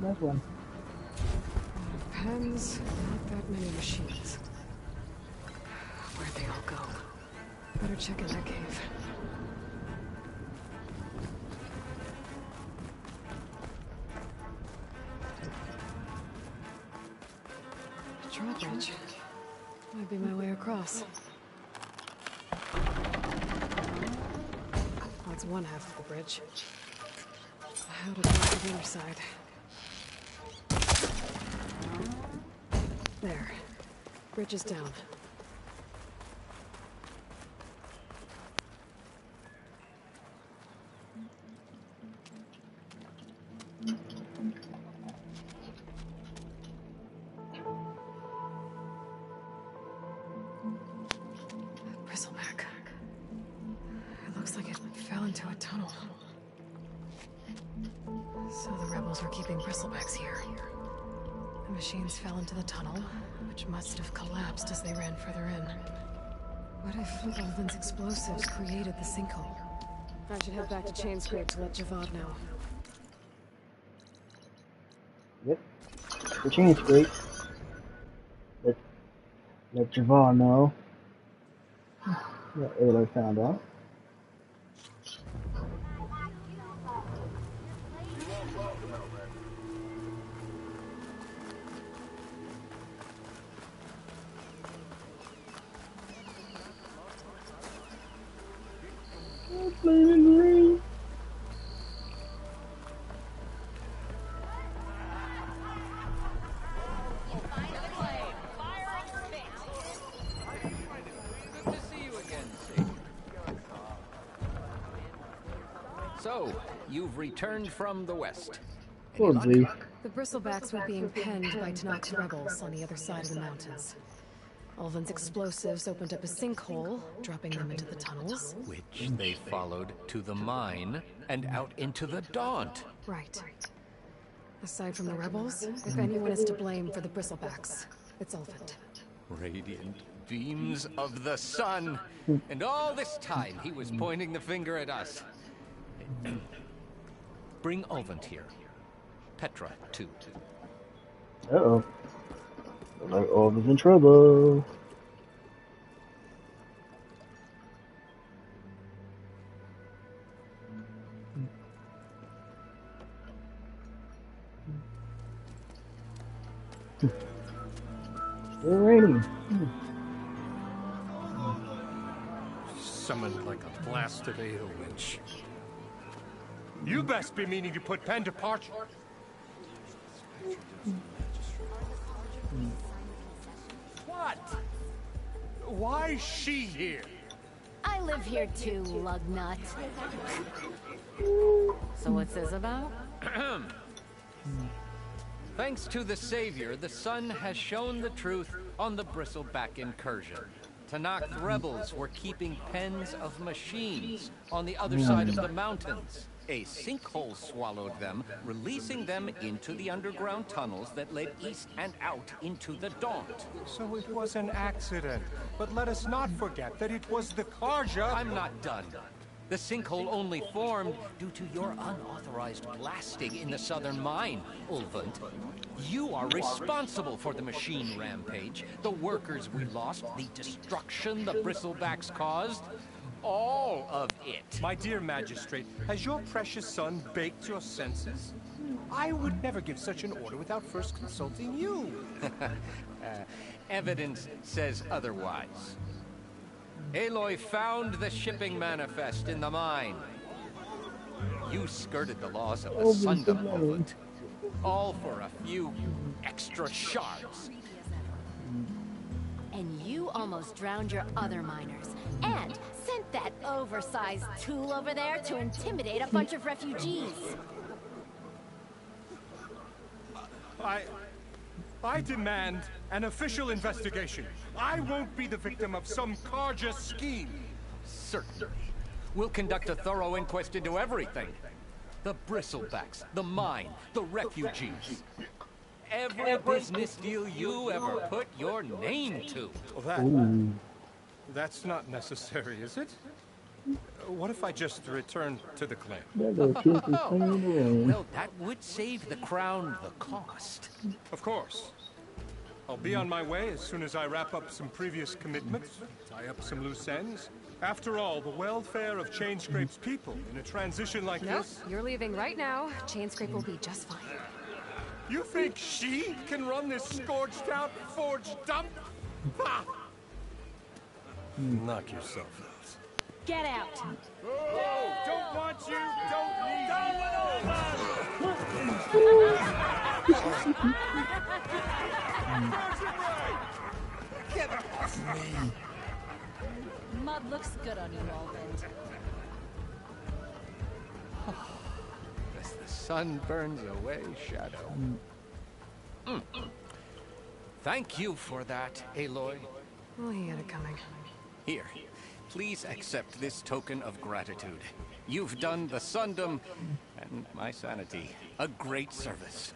A: That's one.
B: Pens, not that many machines. Where'd they all go? Better check in that cave. Drawbridge. Might be my way across. That's one half of the bridge. How to block the other side? There. Bridge is down. Bristleback. It looks like it fell into a tunnel. So the rebels were keeping bristlebacks here. The machines fell into the tunnel, which must have collapsed as they ran further in. What if Alvin's explosives created the sinkhole? I should head back to Chainscrape to let Javad know.
A: Yep. The Chainscrape. Let Javad know. What Ayla found out. Flaming green.
U: Good to see you again, Savior. So, you've returned from the west.
A: Poor Bleef.
B: The bristlebacks were being penned by Tanakh's rebels on the other side of the mountains. Ulvin's explosives opened up a sinkhole, dropping them into the tunnels.
U: Which they followed to the mine and out into the Daunt.
B: Right. Aside from the rebels, if anyone is to blame for the bristlebacks, it's Ulvin.
U: Radiant beams of the sun. And all this time he was pointing the finger at us. Bring Ulvin here. Petra, too.
A: Uh-oh. Looks like Ulvin's in trouble. Still raining.
L: Summoned like a blasted Ada winch. You best be meaning to put pen to parchment. What? Why is she here?
M: I live here too, lugnut. So what's this about?
U: Thanks to the Savior, the sun has shown the truth on the bristleback incursion. Tanakh rebels were keeping pens of machines on the other side of the mountains. A sinkhole swallowed them, releasing them into the underground tunnels that led east and out into the Daunt.
L: So it was an accident. But let us not forget that it was the Karja.
U: I'm not done. The sinkhole only formed due to your unauthorized blasting in the southern mine, Ulvund. You are responsible for the machine rampage, the workers we lost, the destruction the bristlebacks caused. All of it.
L: My dear magistrate, has your precious son baked your senses? I would never give such an order without first consulting you.
U: Evidence says otherwise. Aloy found the shipping manifest in the mine. You skirted the laws of the Sundom movement. All for a few extra shards.
M: And you almost drowned your other miners. And sent that oversized tool over there to intimidate a bunch of refugees.
L: I demand an official investigation. I won't be the victim of some Karja scheme.
U: Certainly. We'll conduct a thorough inquest into everything. The bristlebacks, the mine, the refugees. Every business deal you ever put your name to.
L: That's not necessary, is it? What if I just return to the clan?
U: Well, that would save the crown the cost.
L: Of course. I'll be on my way as soon as I wrap up some previous commitments, tie up some loose ends. After all, the welfare of Chainscrape's people in a transition like this...
B: Nope, you're leaving right now. Chainscrape will be just fine.
L: You think she can run this scorched-out forged dump? Ha! Knock yourself out.
M: Get out!
L: Oh, don't want you, don't need you. Get off me!
M: Mud looks good on you, Ulvin.
U: As the sun burns away shadow. Thank you for that, Aloy.
B: Oh, he had it coming.
U: Here, please accept this token of gratitude. You've done the Sundom and my sanity a great service.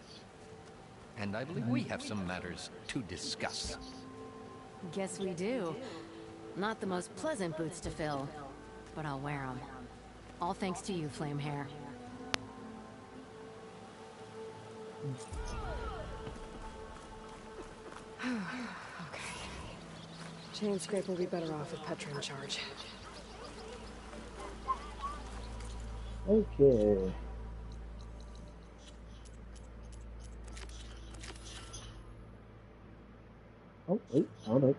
U: And I believe we have some matters to discuss.
M: Guess we do. Not the most pleasant boots to fill, but I'll wear them. All thanks to you, Flamehair.
B: Okay. Chainscrape will be better off with Petra in charge.
A: Okay. Oh, wait, hold up.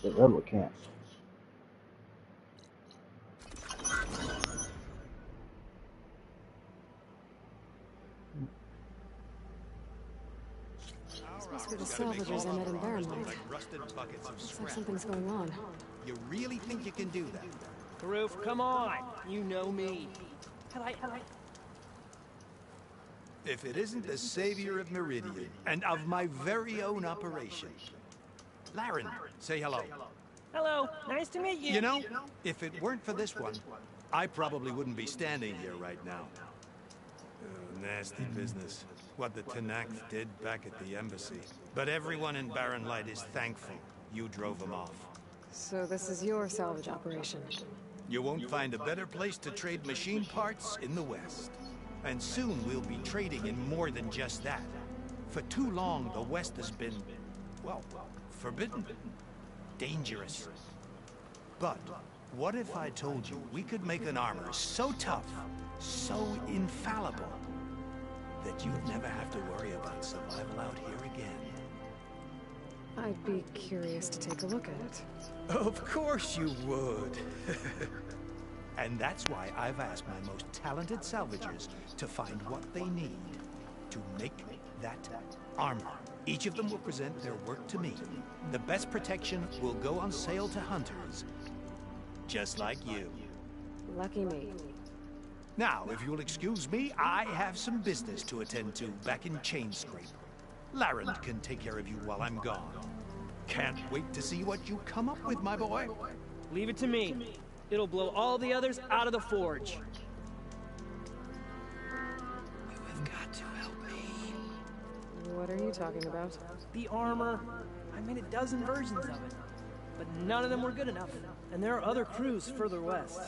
A: The rebel camp.
B: This must be the salvagers I met in Barrenlight. Looks like something's going on.
H: You really think you can do that?
C: Roof, come on. You know me.
H: If it isn't the savior of Meridian, and of my very own operation. Laren, say hello.
C: Hello, nice to meet you.
H: You know, if it weren't for this one, I probably wouldn't be standing here right now. Nasty business. What the Tenakth did back at the embassy. But everyone in Barren Light is thankful you drove them off.
B: So this is your salvage operation?
H: You won't find a better place to trade machine parts in the West. And soon we'll be trading in more than just that. For too long, the West has been, well, forbidden. Dangerous. But what if I told you we could make an armor so tough, so infallible, that you'd never have to worry about survival out here again?
B: I'd be curious to take a look at it.
H: Of course you would. And that's why I've asked my most talented salvagers to find what they need to make that armor. Each of them will present their work to me. The best protection will go on sale to hunters, just like you.
B: Lucky me.
H: Now, if you'll excuse me, I have some business to attend to back in Chainscrape. Laren can take care of you while I'm gone. Can't wait to see what you come up with, my boy.
C: Leave it to me. It'll blow all the others out of the forge.
H: You have got to help me.
B: What are you talking about?
C: The armor. I made a dozen versions of it. But none of them were good enough. And there are other crews further west.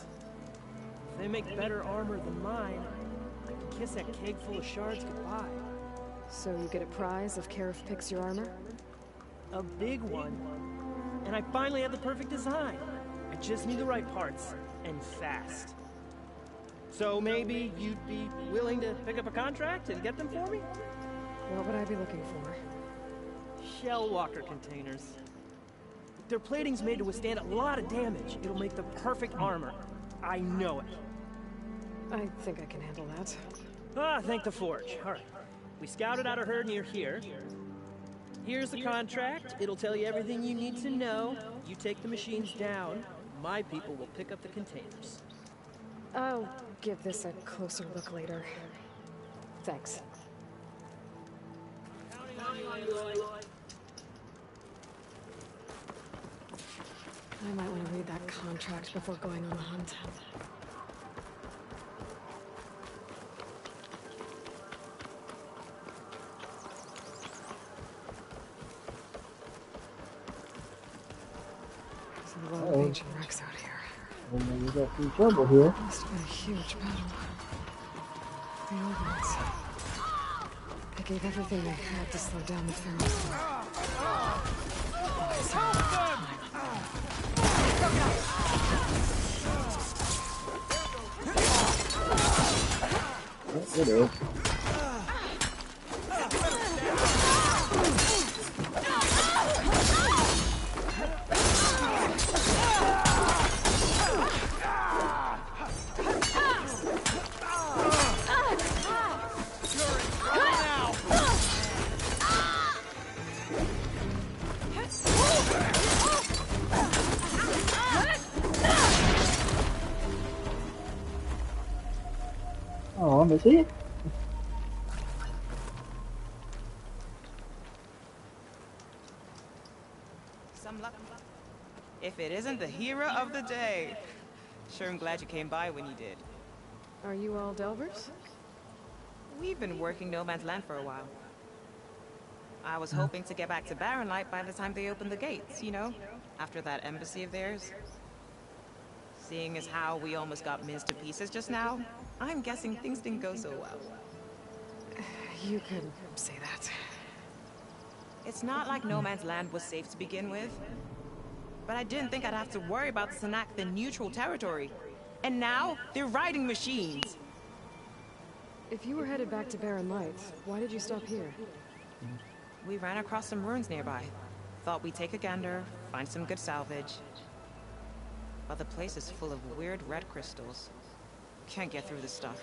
C: If they make better armor than mine, I can kiss that keg full of shards goodbye.
B: So you get a prize if Karif picks your armor?
C: A big one. And I finally have the perfect design. I just need the right parts, and fast. So maybe you'd be willing to pick up a contract and get them for me?
B: What would I be looking for?
C: Shell walker containers. Their plating's made to withstand a lot of damage. It'll make the perfect armor. I know it.
B: I think I can handle that.
C: Ah, thank the forge. All right. We scouted out a herd near here. Here's the contract. It'll tell you everything you need to know. You take the machines down. My people will pick up the containers.
B: I'll give this a closer look later. Thanks. I might want to read that contract before going on the hunt. There's a lot of ancient wrecks out here.
A: We got some trouble here.
B: Must have been a huge battle. The old ones. They gave everything they had to slow down the Pharaohs.
A: It is. Oh, let me see.
V: Some luck. If it isn't the hero of the day. Sure, I'm glad you came by when you did.
B: Are you all Delvers?
V: We've been working No Man's Land for a while. I was hoping to get back to Barren Light by the time they opened the gates, you know? After that embassy of theirs. Seeing as how we almost got minced to pieces just now, I'm guessing things didn't go so well.
B: You could say that.
V: It's not like No Man's Land was safe to begin with. But I didn't think I'd have to worry about the Tenakth in neutral territory. And now, they're riding machines.
B: If you were headed back to Barren Light, why did you stop here?
V: We ran across some ruins nearby. Thought we'd take a gander, find some good salvage. But the place is full of weird red crystals. Can't get through the stuff.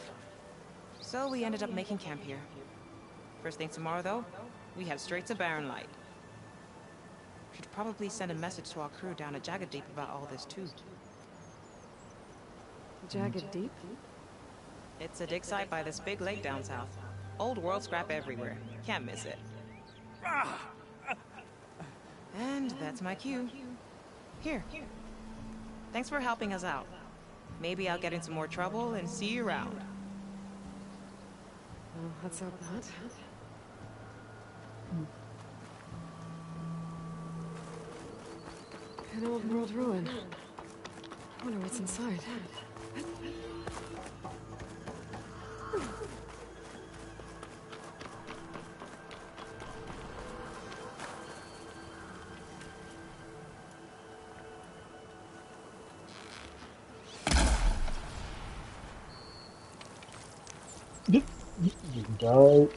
V: So we ended up making camp here. First thing tomorrow, though, we head straight to Barren Light. Should probably send a message to our crew down at Jagged Deep about all this, too.
B: Jagged Deep?
V: It's a dig site by this big lake down south. Old world scrap everywhere. Can't miss it. And that's my cue. Here. Thanks for helping us out. Maybe I'll get into more trouble and see you around.
B: Well, let's hope not. An old world ruin. I wonder what's inside.
A: You go.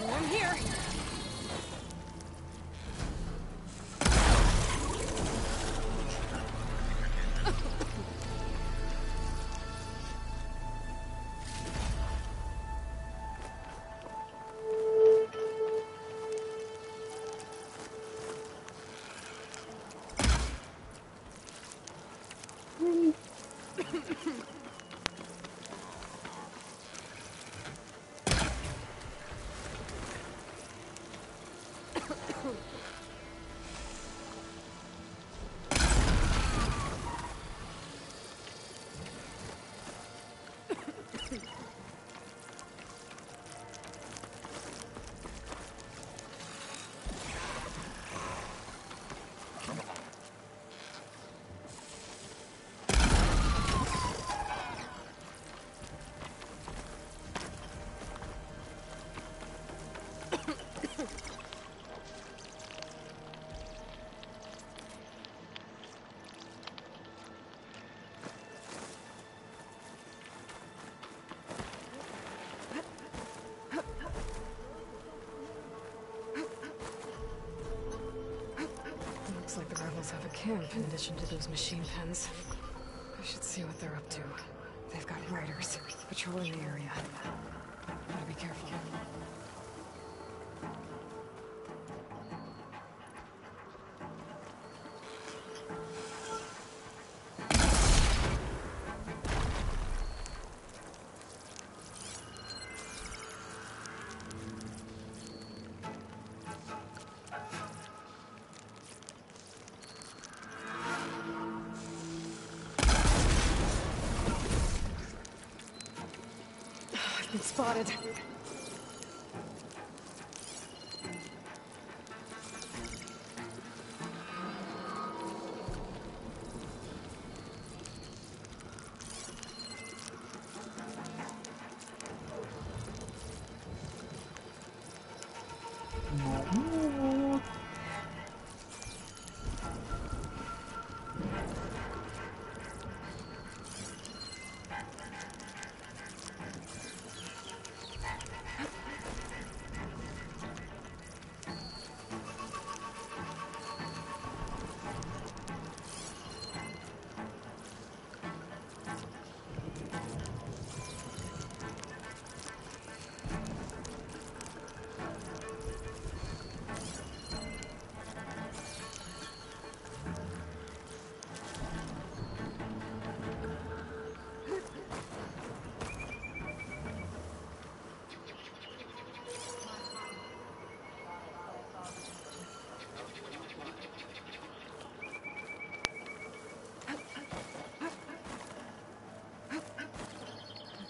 B: I'm here. Looks like the rebels have a camp in addition to those machine pens. I should see what they're up to. They've got riders patrolling the area. Gotta be careful. I've been spotted.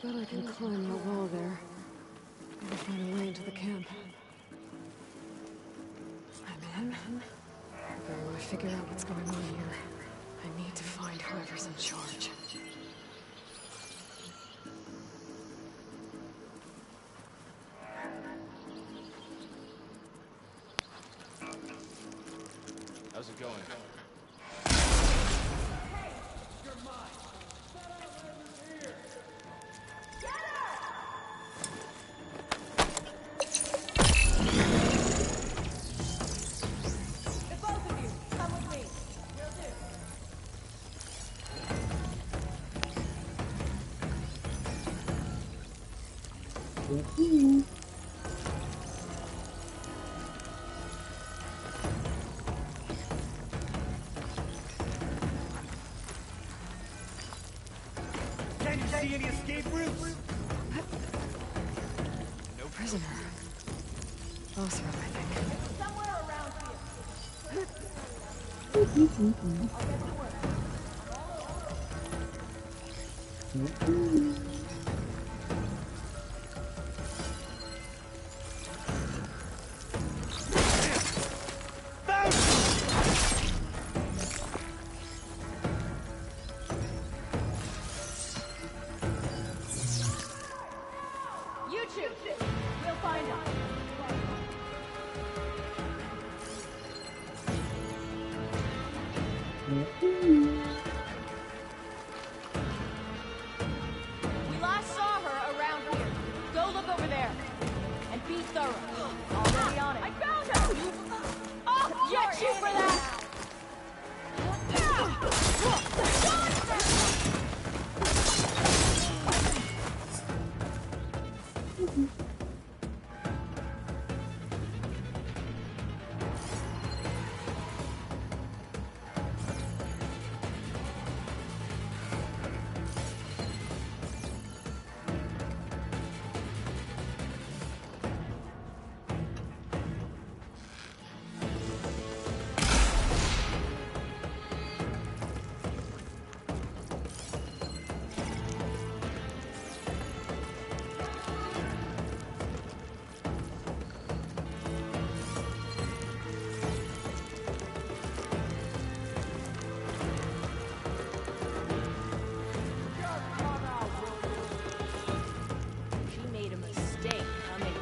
B: I bet I can climb that wall there. Maybe find a way into the camp. I'm in. But I want to figure out what's going on here. I need to find whoever's in charge.
N: going.
S: Can you see any escape routes?
B: No prisoner. Closer, I think.
S: Somewhere around here.
D: You choose. We'll find him. We last saw her around here. Go look over there. And be thorough. Already on it. I found her! Oh, get you for that! She made a mistake coming.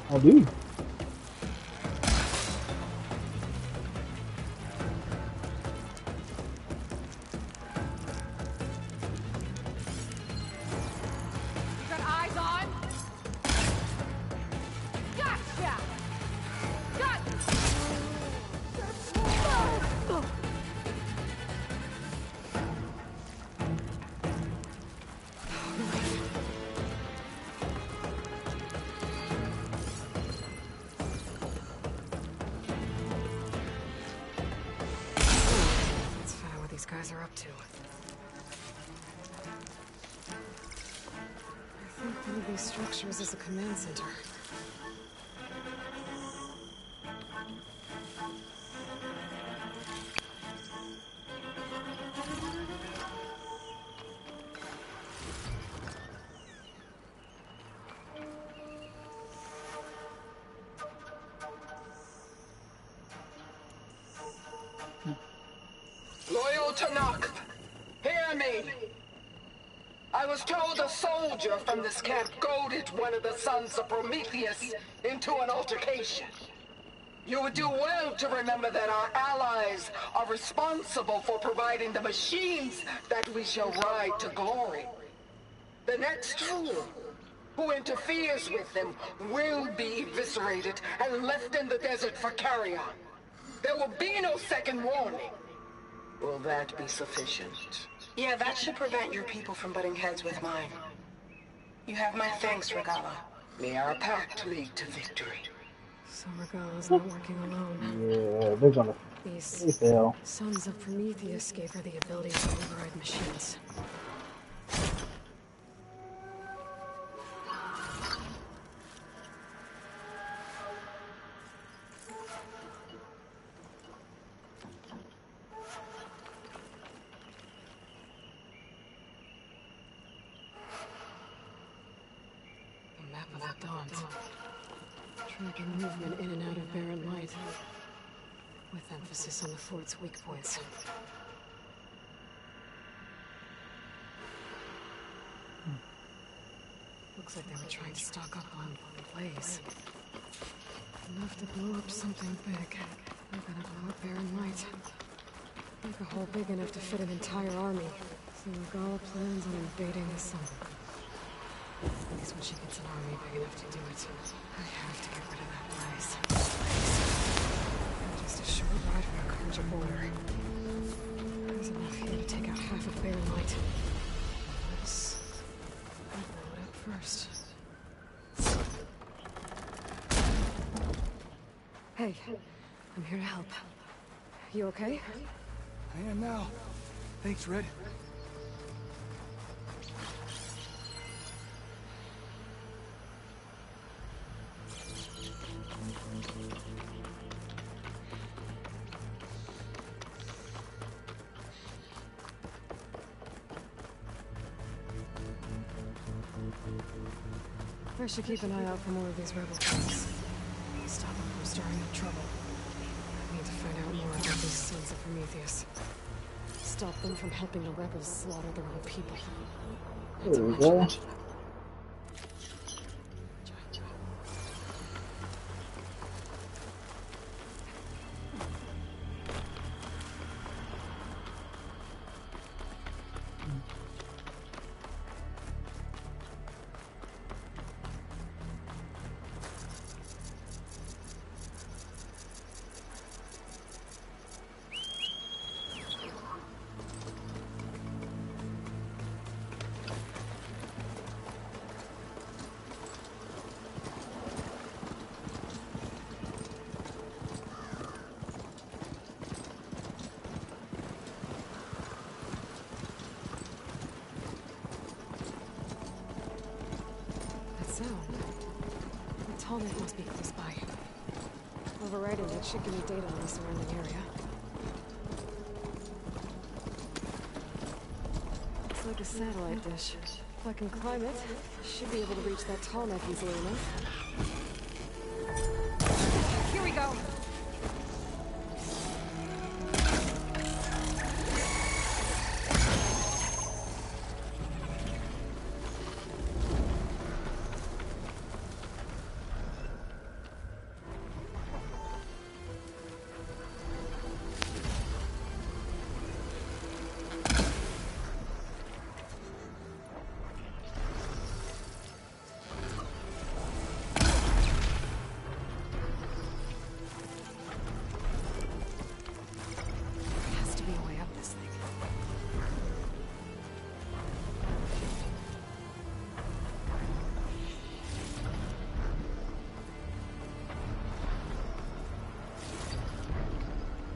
A: I do.
D: You got eyes on? Gotcha! Got
B: Let's find out what these guys are up to. think one of these structures is a command center.
I: Loyal Tanakh, hear me. I was told a soldier from this camp goaded one of the sons of Prometheus into an altercation. You would do well to remember that our allies are responsible for providing the machines that we shall ride to glory. The next fool who interferes with them will be eviscerated and left in the desert for carrion. There will be no second warning. Will that be sufficient?
O: Yeah, that should prevent your people from butting heads with mine. You have my thanks, Regala.
I: May our pact lead to victory.
B: So Regala's not working alone.
A: Yeah, they're gonna. They fail.
B: Sons of Prometheus gave her the ability to override machines. Tracking movement in and out of barren light, with emphasis on the fort's weak points. Looks like they were trying to stock up on blaze. Enough to blow up something big. They're gonna blow up barren light. Make a hole big enough to fit an entire army. So Regala plans on invading the sun. At least when she gets an army big enough to do it, I have to get rid of that place. Just a short ride from the Karja border. There's enough here to take out half of Barren Light. Let's blow it up first. Hey, I'm here to help. You okay?
K: I am now. Thanks, Red.
B: I should keep an eye out for more of these rebel tanks. Stop them from stirring up trouble. I need to find out more about these sons of Prometheus. Stop them from helping the rebels slaughter their own people.
A: There we go.
B: Tallneck must be close by. Overriding it should give me data on the surrounding area. It's like a satellite dish. If I can climb it, I should be able to reach that Tallneck easily enough.
D: Here we go.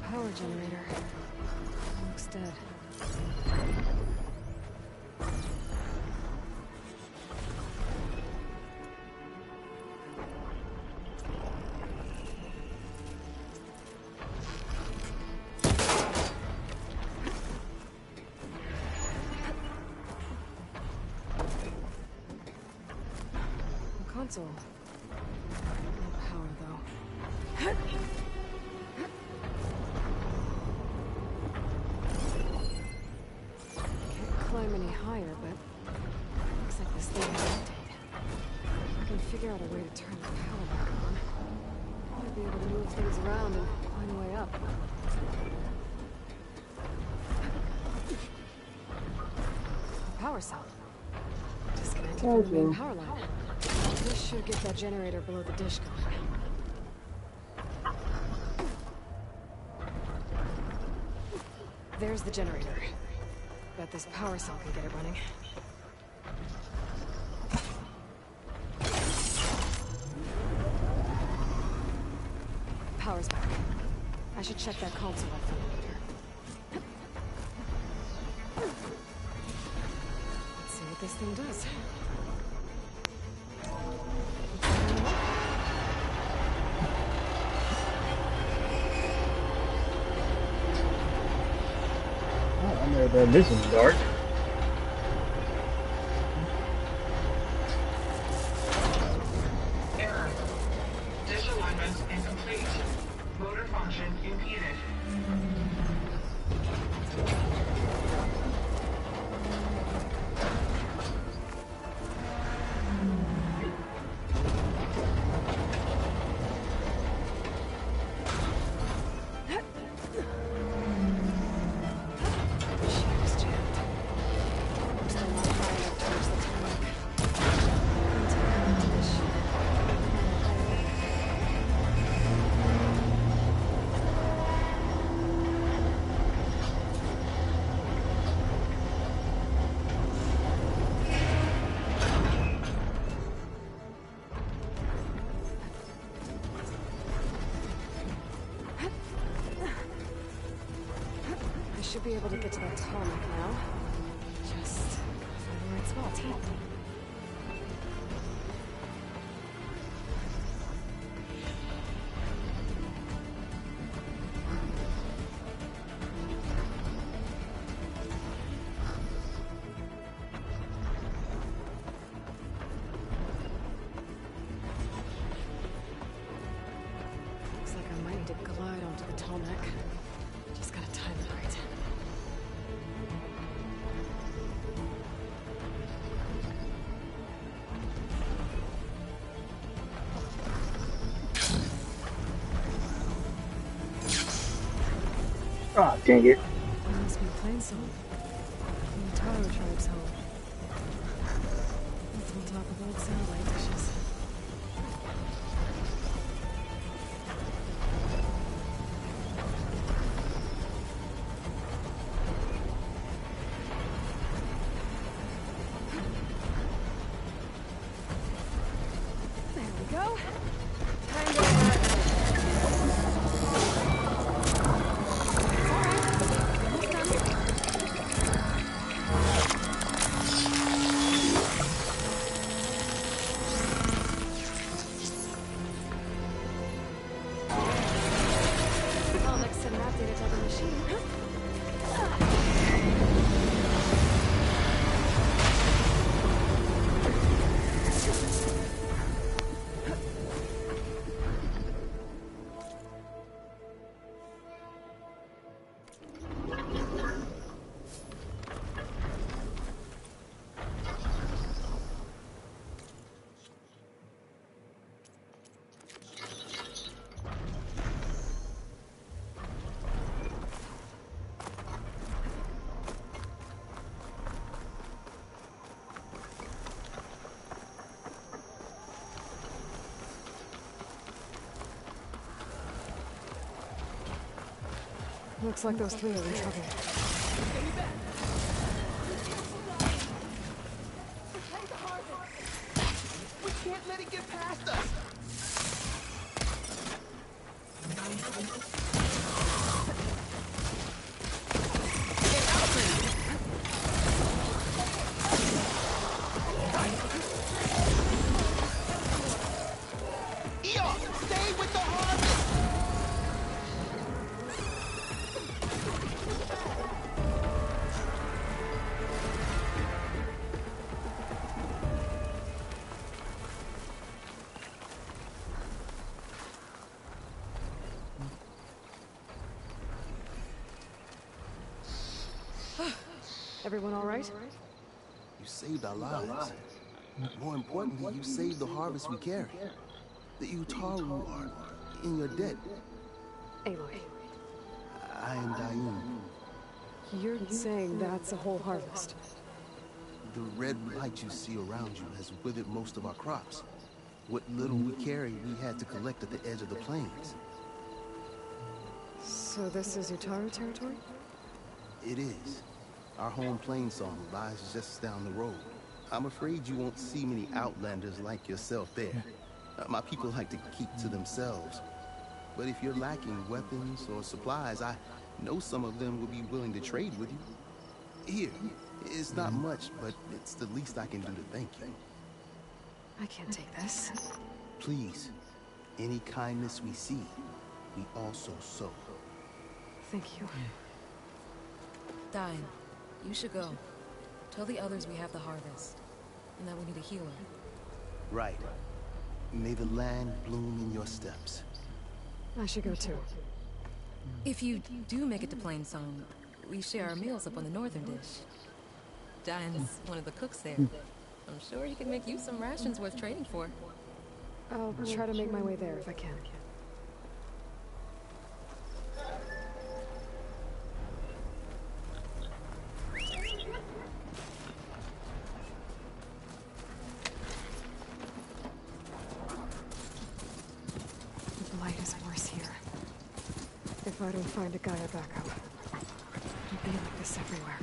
B: Power generator. Looks dead. console. No power, though. Can't climb any higher, but looks like this thing has an update. I can figure out a way to turn the power back on. Might be able to move things around and find a way up. Power cell. Disconnected from the main power line. This should get that generator below the dish going. There's the generator. Bet this power cell can get it running. Power's back. I should check that console up for later. Let's see what this thing does.
A: Oh, I know that this is dark.
O: Error. Dish alignment incomplete. Motor function impeded. I should be able to get to that tarmac now. Just gotta find the right spot. Looks like I might need to glide onto the tarmac. Just gotta time it right.
A: Ah, dang it.
B: That must be a plane song. From the Taro tribe's home. That's on top of old satellite dishes. There we go. Time to I'll next send that data to the machine. Looks like those three are in trouble.
S: We can't let it get past us! Eon, stay with the harvest!
B: Everyone all right?
Q: You saved our lives. More importantly, you saved the harvest we carry. The Utaru are in your debt.
B: Aloy.
Q: I am Daim.
B: You're saying that's a whole harvest?
Q: The red light you see around you has withered most of our crops. What little we carry, we had to collect at the edge of the plains.
B: So this is Utaru territory?
Q: It is. Our home plain song lies just down the road. I'm afraid you won't see many outlanders like yourself there. My people like to keep to themselves. But if you're lacking weapons or supplies, I know some of them will be willing to trade with you. Here, it's not much, but it's the least I can do to thank you.
B: I can't take this.
Q: Please, any kindness we see, we also sow.
B: Thank you.
R: Dine, you should go. Tell the others we have the harvest, and that we need a healer.
Q: Right. May the land bloom in your steps.
B: I should go too.
R: If you do make it to Plainsong, we share our meals up on the northern dish. Diane's one of the cooks there. I'm sure he can make you some rations worth trading for.
B: I'll try to make my way there if I can. The blight is worse here. If I don't find a Gaia backup, it'll be like this everywhere.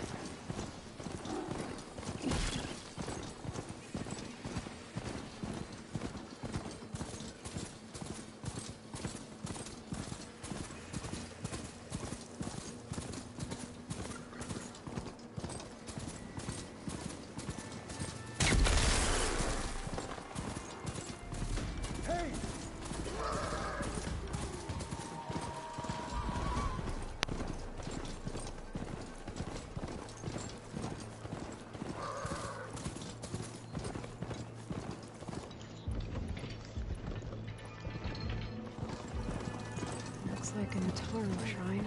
B: Looks like an Utaru shrine.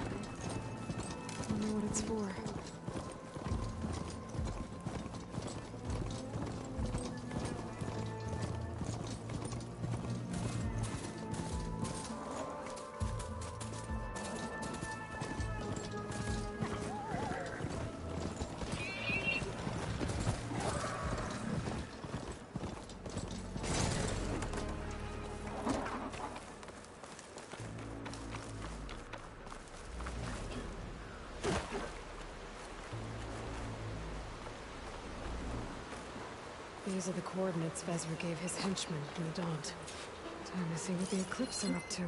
B: Don't know what it's for. These are the coordinates Vezra gave his henchmen in the Daunt. Time to see what the Eclipse are up to.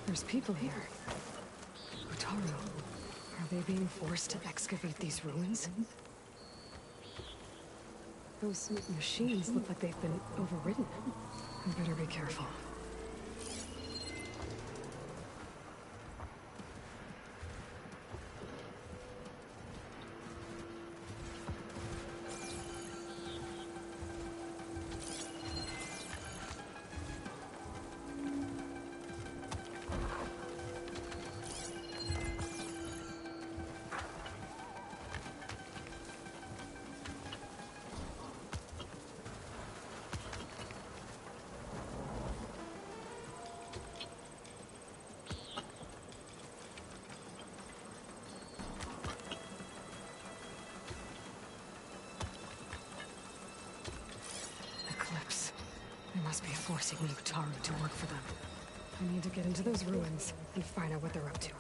B: There's people here. Utaru. Are they being forced to excavate these ruins? Those machines look like they've been overridden. I better be careful. Eclipse. They must be forcing the Utaru to work for them. I need to get into those ruins and find out what they're up to.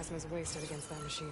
B: plasma is wasted against that machine.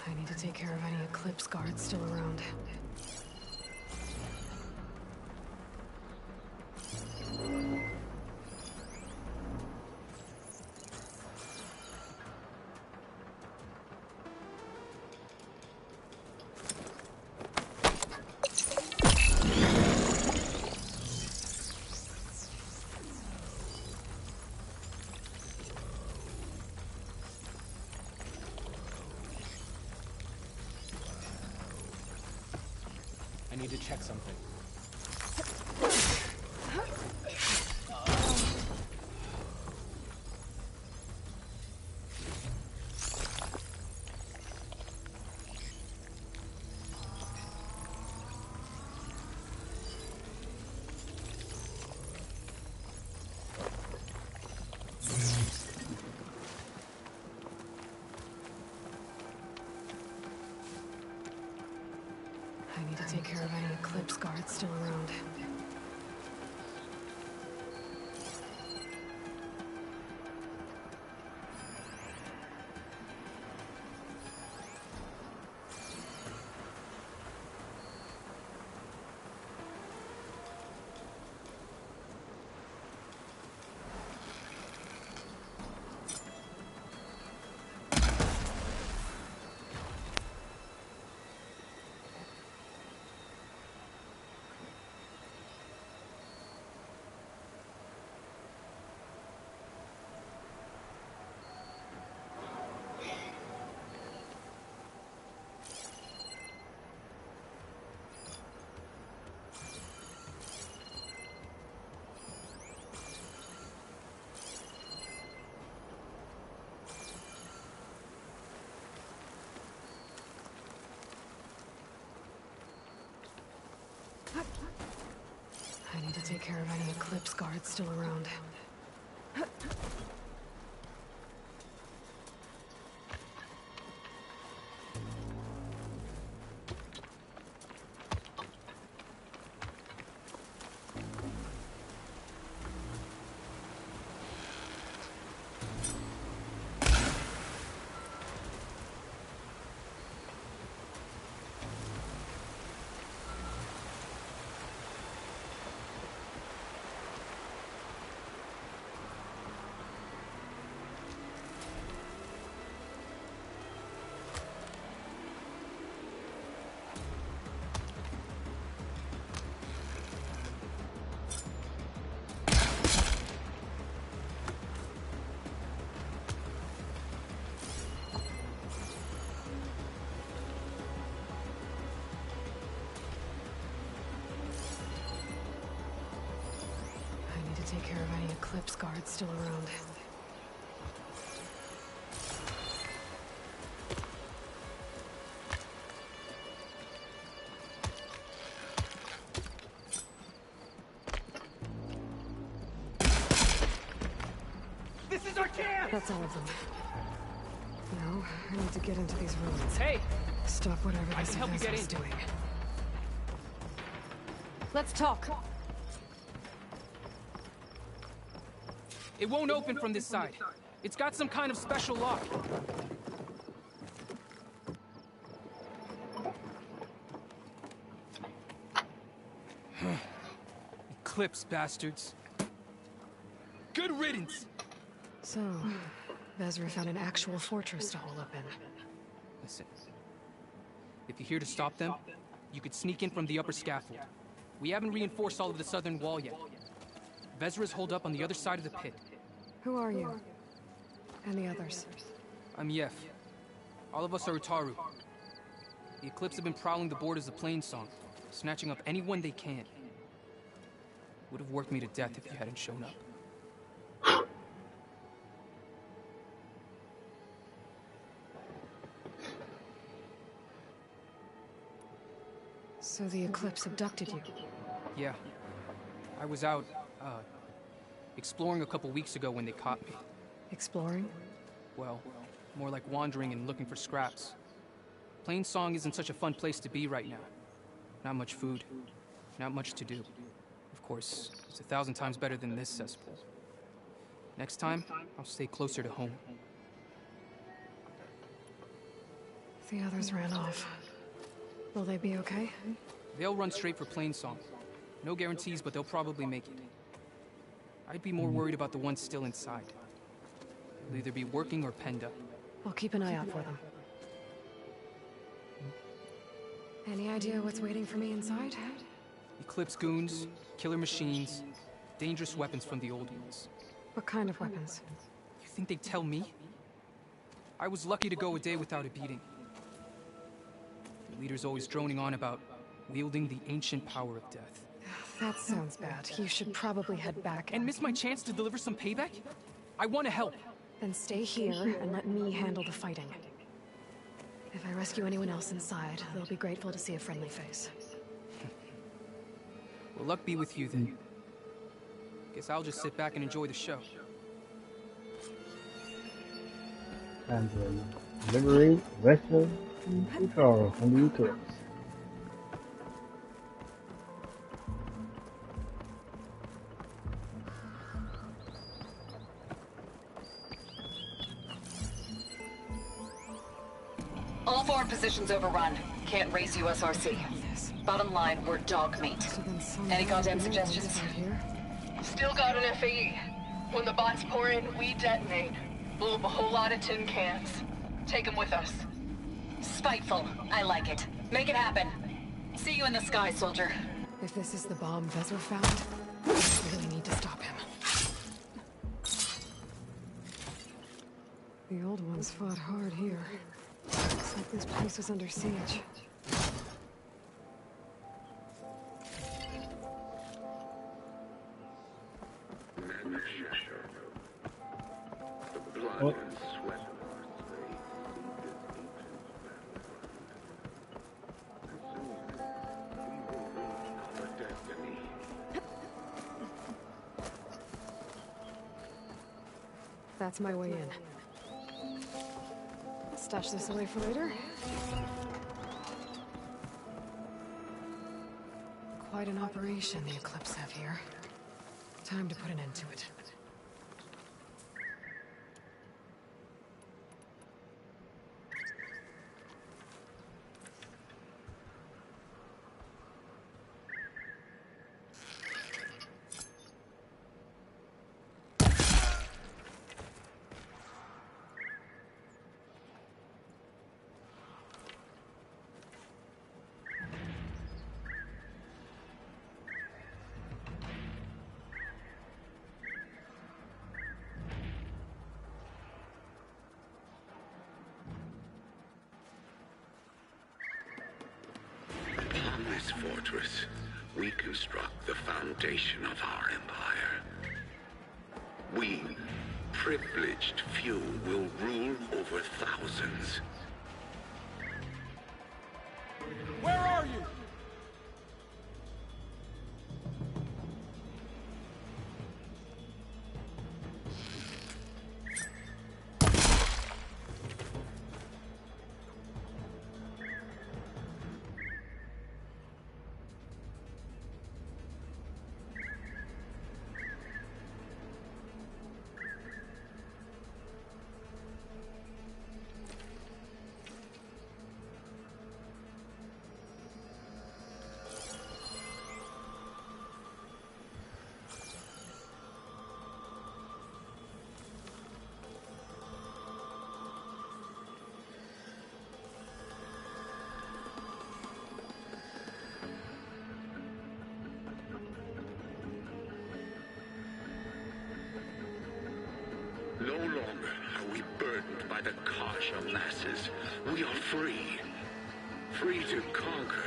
B: I need to take care of any Eclipse guards still around.
T: I need to check something.
B: I need to take care of any Eclipse guards still around. I need to take care of any Eclipse guards still around. Take care of any Eclipse guards still around.
S: This is our chance!
B: That's all of them. Now, I need to get into these ruins.
T: Hey!
B: Stop whatever
T: I
B: this
T: can help you get
B: is
T: in.
B: doing. Let's talk.
T: It won't open from this side. It's got some kind of special lock. Eclipse bastards. Good riddance!
B: So, Vezra found an actual fortress to hole up in.
T: Listen. If you're here to stop them, you could sneak in from the upper scaffold. We haven't reinforced all of the southern wall yet.
G: Vezra's holed up on the other side of the pit.
B: Who are you? And the others?
G: I'm Yef. All of us are Utaru. The Eclipse have been prowling the borders of Plainsong, snatching up anyone they can. Would have worked me to death if you hadn't shown up.
B: So the Eclipse abducted you?
G: Yeah. I was out, exploring a couple weeks ago when they caught me.
B: Exploring?
G: Well, more like wandering and looking for scraps. Plainsong isn't such a fun place to be right now. Not much food. Not much to do. Of course, it's 1,000 times better than this cesspool. Next time, I'll stay closer to home.
B: The others ran off. Will they be okay?
G: They'll run straight for Plainsong. No guarantees, but they'll probably make it. I'd be more worried about the ones still inside. They'll either be working or penned up.
B: I'll keep an eye out for them. Any idea what's waiting for me inside?
G: Eclipse goons, killer machines, dangerous weapons from the old ones.
B: What kind of weapons?
G: You think they'd tell me? I was lucky to go a day without a beating. The leader's always droning on about wielding the ancient power of death.
B: That sounds bad. You should probably head back.
G: And miss my chance to deliver some payback? I want to help.
B: Then stay here and let me handle the fighting. If I rescue anyone else inside, they'll be grateful to see a friendly face.
G: Well, luck be with you then. Guess I'll just sit back and enjoy the show.
A: Time to liberate Western Utaru from the Eclipse.
P: All forward positions overrun. Can't raise USRC. Bottom line, we're dog meat. Any goddamn suggestions?
I: Still got an FAE. When the bots pour in, we detonate. Blow up a whole lot of tin cans. Take them with us.
P: Spiteful. I like it. Make it happen. See you in the sky, soldier.
B: If this is the bomb Vezra found, I really need to stop him. The old ones fought hard here. Looks like this place was under siege.
A: Oh.
B: That's my way in. Stash this away for later. Quite an operation the Eclipse have here. Time to put an end to it.
W: Upon this fortress, we construct the foundation of our empire. We, privileged few, will rule over thousands.
S: Where are you?
W: threatened by the Karja masses. We are free. Free to conquer.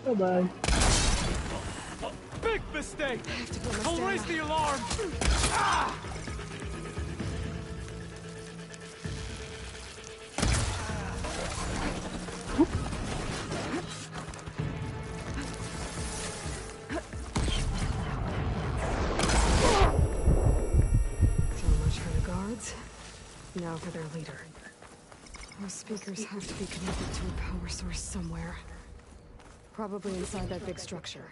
A: Bye-bye.
L: Big mistake! I'll raise the alarm! Ah!
B: So much for the guards. Now for their leader. Those speakers have to be connected to a power source somewhere. Probably inside that big structure.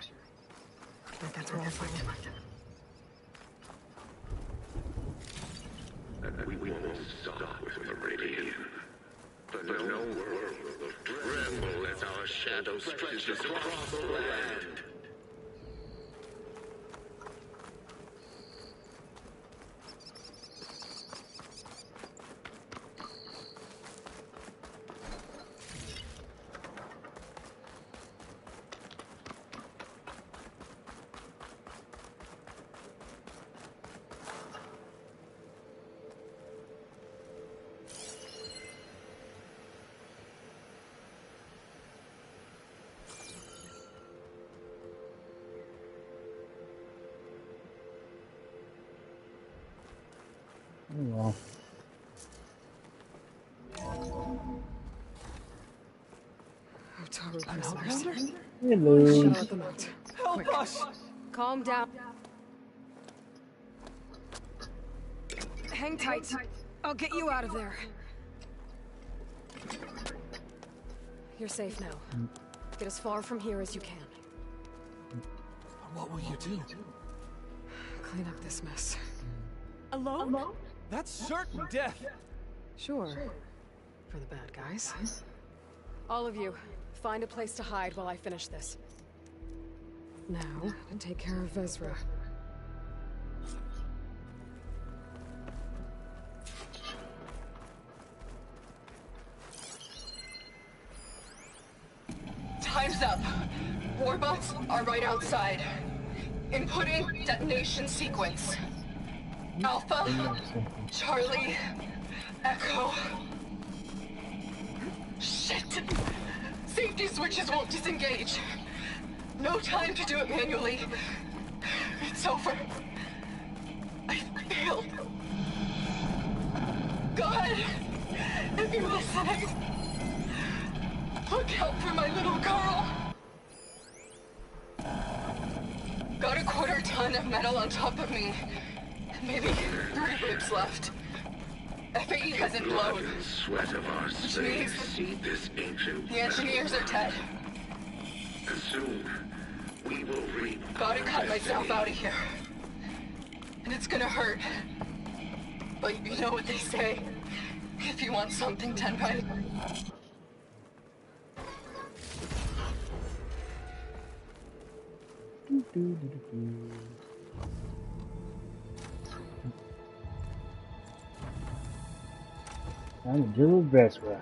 B: But that's where I'll find him.
W: We won't stop with Meridian. The known world will tremble as our shadow stretches across the land.
A: Oh well.
B: Otaru prisoners.
A: Hello.
B: Shut them out.
L: Help
B: Quick.
L: us!
B: Calm down. Hang tight. I'll get you out of there. You're safe now. Get as far from here as you can.
L: What will you do?
B: Clean up this mess.
L: Alone? That's certain death.
B: Sure. For the bad guys. All of you, find a place to hide while I finish this. Now, take care of Vezra.
O: Time's up. Warbots are right outside. Inputting detonation sequence. Alpha, Charlie, Echo. Shit! Safety switches won't disengage. No time to do it manually. It's over. I failed. God, if you're listening, look out for my little girl. Got a quarter ton of metal on top of me. Maybe 3 ribs left. FAE hasn't blown.
W: Sweat of our slaves seed this ancient.
O: The engineers are dead.
W: And soon, we will reap.
O: Gotta cut myself out of here. And it's gonna hurt. But you know what they say. If you want something done right.
A: I'm a dual Vezra.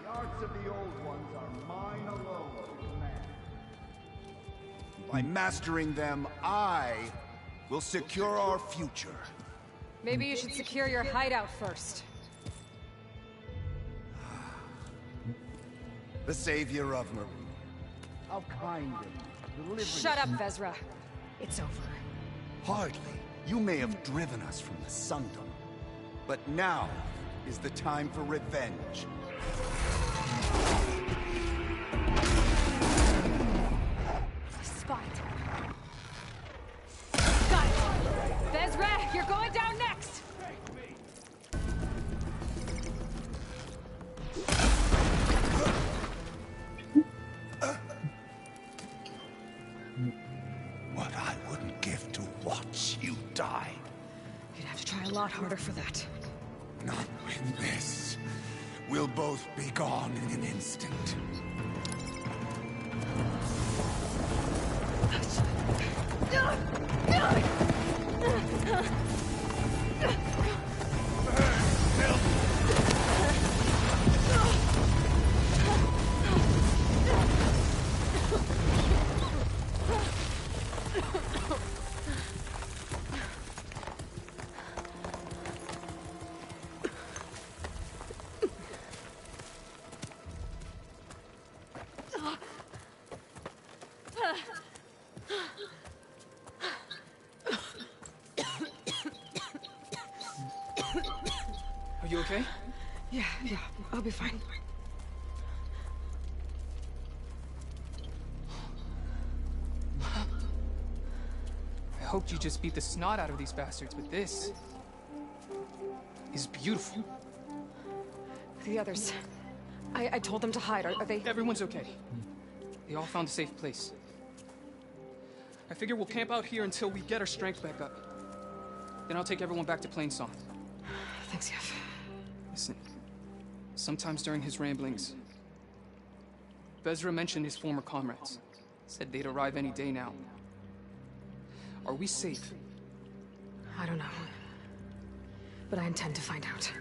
E: The arts of the old ones are mine alone to command. By mastering them, I will secure our future.
B: Maybe you should secure your hideout first.
E: The savior of Marie. How kind of you. Delivering
B: Shut up, Vezra. It's over.
E: Hardly. You may have driven us from the Sundom, but now is the time for revenge.
B: Spot. Got it. Vezra, you're going down next.
E: What I wouldn't give to watch you die.
B: You'd have to try a lot harder for that.
E: Not with this. we'll both be gone in an instant.
G: Are you okay?
B: Yeah, I'll be fine.
G: I hoped you just beat the snot out of these bastards, but this is beautiful.
B: The others. I told them to hide. Are they?
G: Everyone's okay. They all found a safe place. I figure we'll camp out here until we get our strength back up. Then I'll take everyone back to Plainsong.
B: Thanks, Yef.
G: Listen, sometimes during his ramblings, Vezra mentioned his former comrades. Said they'd arrive any day now. Are we safe?
B: I don't know. But I intend to find out.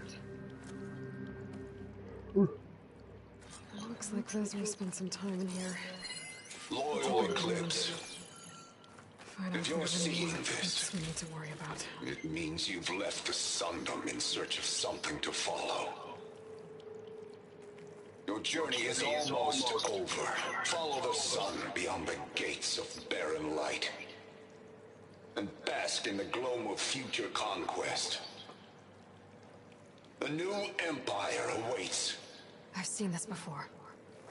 B: Looks like Vezra spent some time in here.
W: Loyal Eclipse.
B: Find out
W: If you're seeing
B: this, we need to worry about.
W: It means you've left the Sundom in search of something to follow. Your journey is almost over. Follow the sun beyond the gates of barren light. And bask in the glow of future conquest. A new empire awaits.
B: I've seen this before.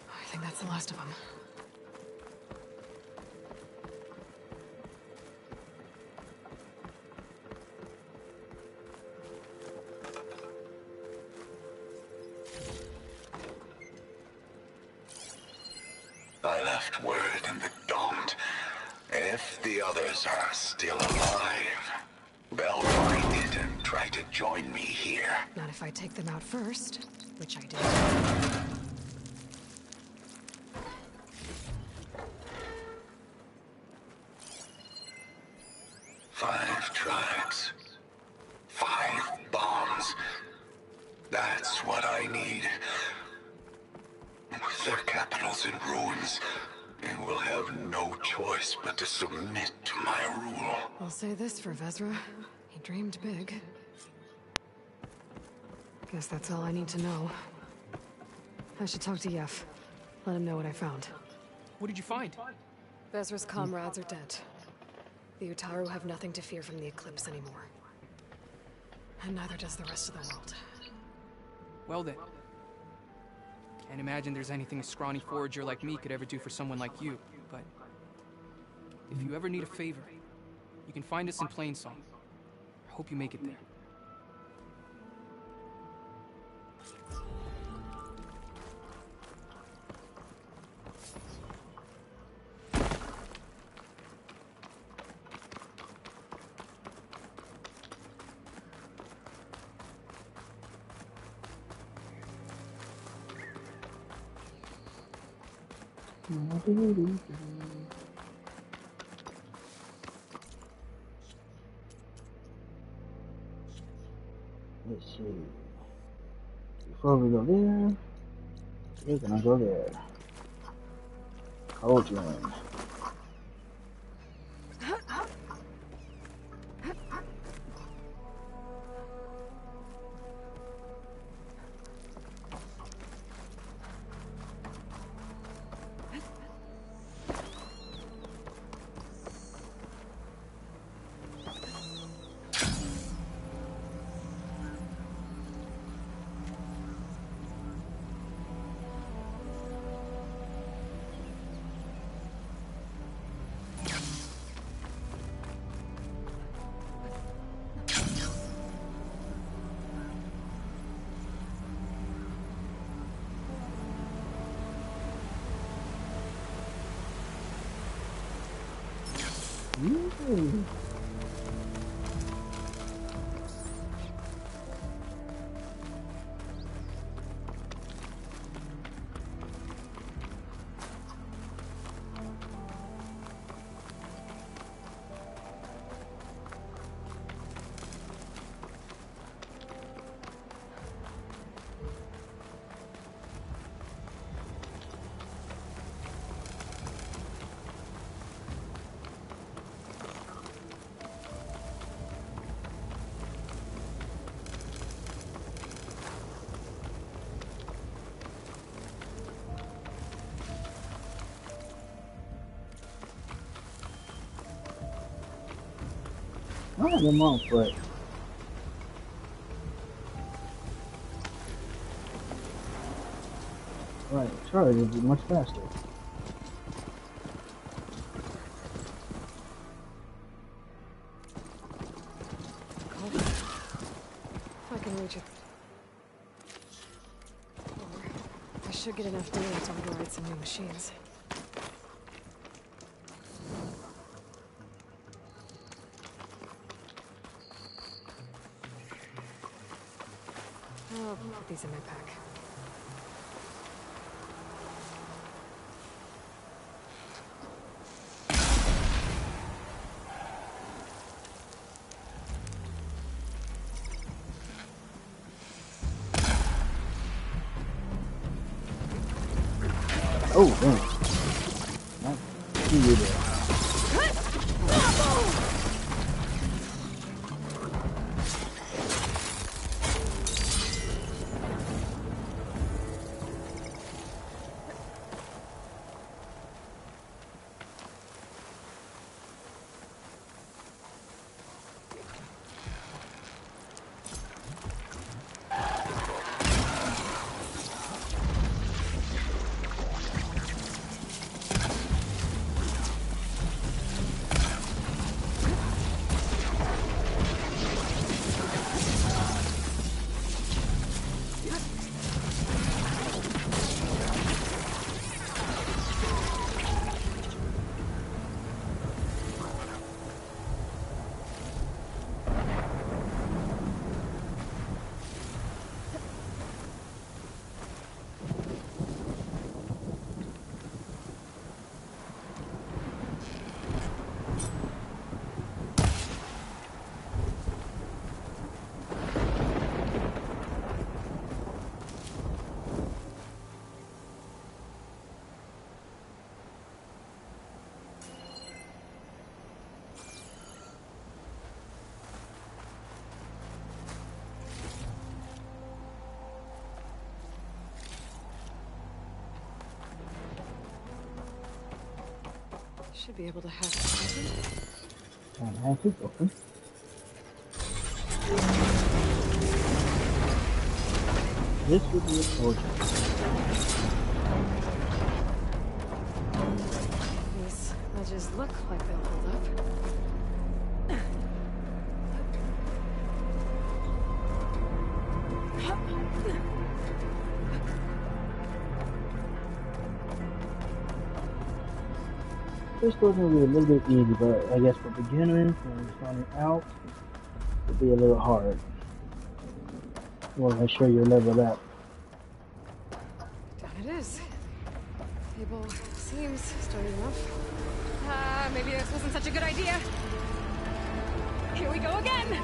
B: I think that's the last of them.
W: I left word in the Daunt. If the others are still alive, they'll find it and try to join me here.
B: Not if I take them out first, which I did.
W: Five tribes. 5 bombs. That's what I need. With their capitals in ruins, they will have no choice but to submit to my rule.
B: I'll say this for Vezra. He dreamed big. Guess that's all I need to know. I should talk to Yef. Let him know what I found.
G: What did you find?
B: Vezra's comrades are dead. The Utaru have nothing to fear from the Eclipse anymore. And neither does the rest of the world.
G: Well then. Can't imagine there's anything a scrawny forager like me could ever do for someone like you, but if you ever need a favor, you can find us in Plainsong. I hope you make it there.
A: Let's see. Before we go there, we're gonna go there. Cauldron. I have them on foot. Right, charge would be much faster.
B: If I can reach it. I should get enough data to override some new machines. I'll put these in my pack.
A: Oh, damn. I see you there.
B: Should be able to hack it open.
A: And hack it open. This would be a project.
B: These ledges look like they'll hold up.
A: This was going to be a little bit easy, but I guess for beginners, when starting out, it'll be a little hard. You want to make sure you're leveled up.
B: Down it is. Table seems sturdy enough. Maybe this wasn't such a good idea. Here we go again!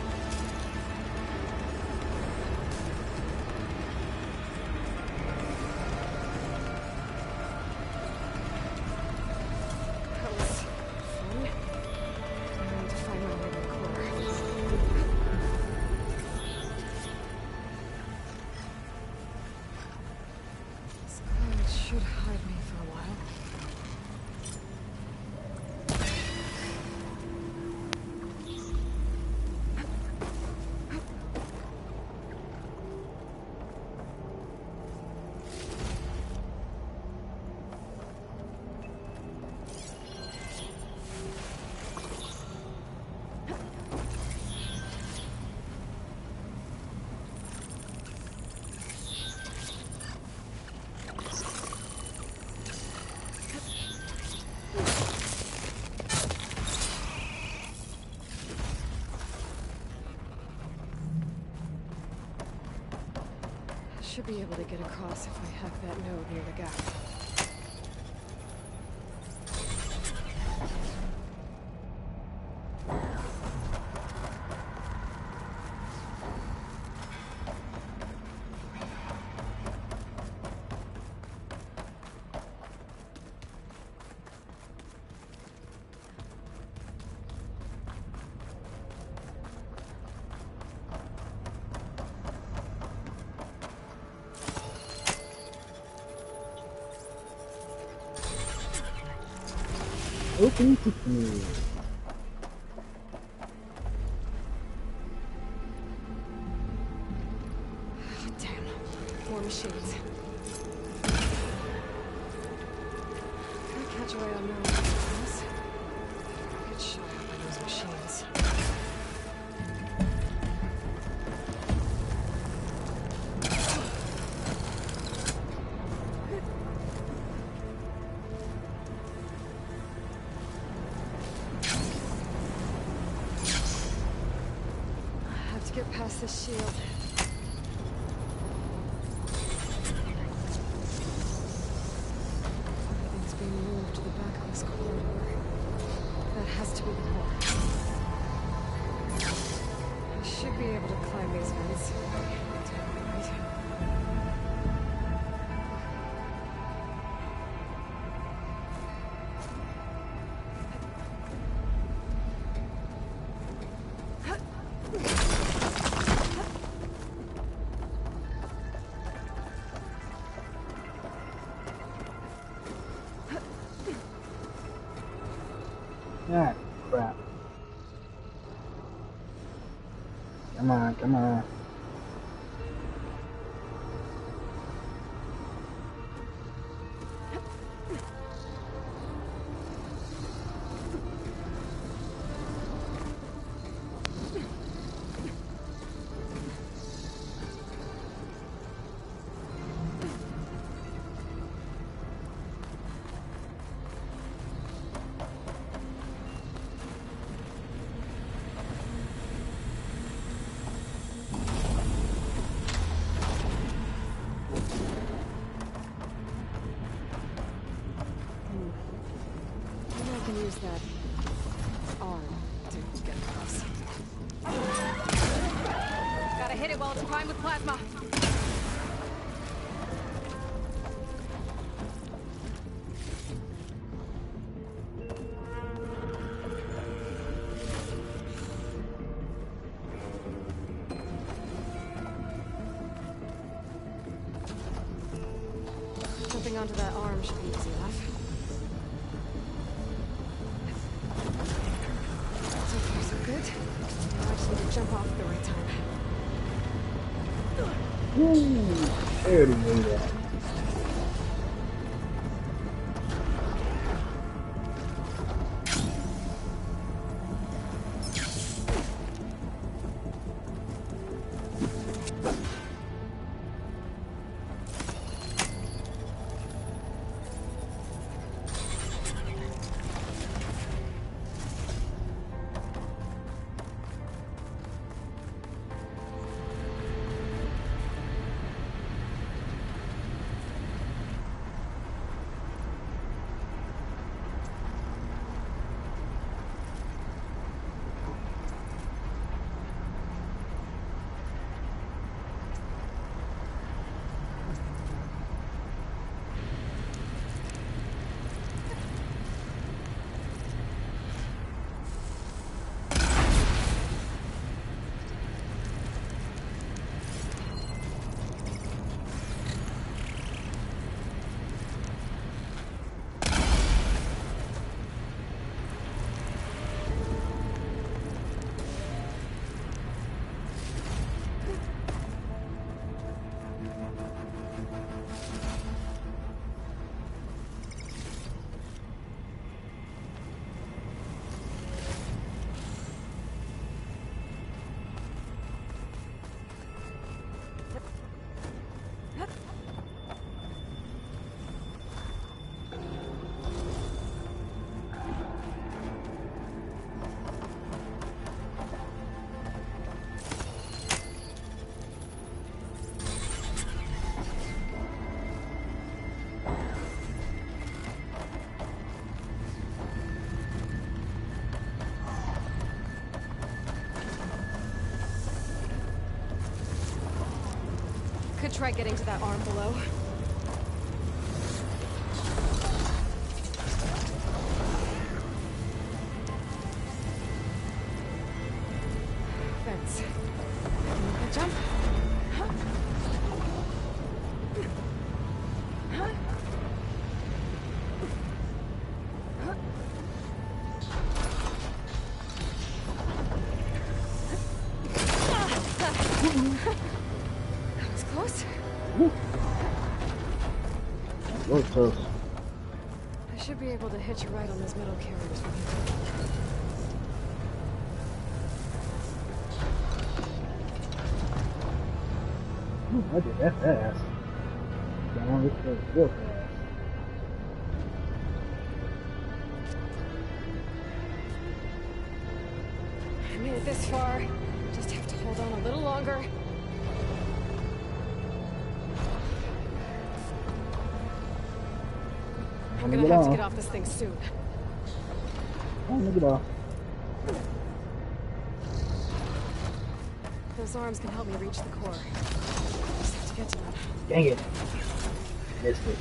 B: Should be able to get across if I hack that node near the gap.
A: Open to me.
B: machines. Gotta catch a ray on no things. Get shot at by those machines. I have to get past this shield. Everything's being moved to the back of this corridor. That has to be the core. I should be able to climb these vents. Right.
A: Ah, crap. Come on, come on.
B: Maybe I can use that arm to get across.
D: Gotta hit it while it's primed with plasma.
B: Jumping onto that arm should be easy enough. So far, so good. Now I just need to jump off at the right time.
A: There it is.
B: Could try getting to that arm below. Fence. I can make a jump. That was close.
A: close.
B: I should be able to hitch a ride on those metal carriers from here.
A: Ooh, I did that fast. Down this way real fast.
B: I made it this far. Just have to hold on a little longer. I'm gonna have to get off this thing soon.
A: Time to get off.
B: Those arms can help me reach the core. Just have to get to them.
A: Dang it. Missed it.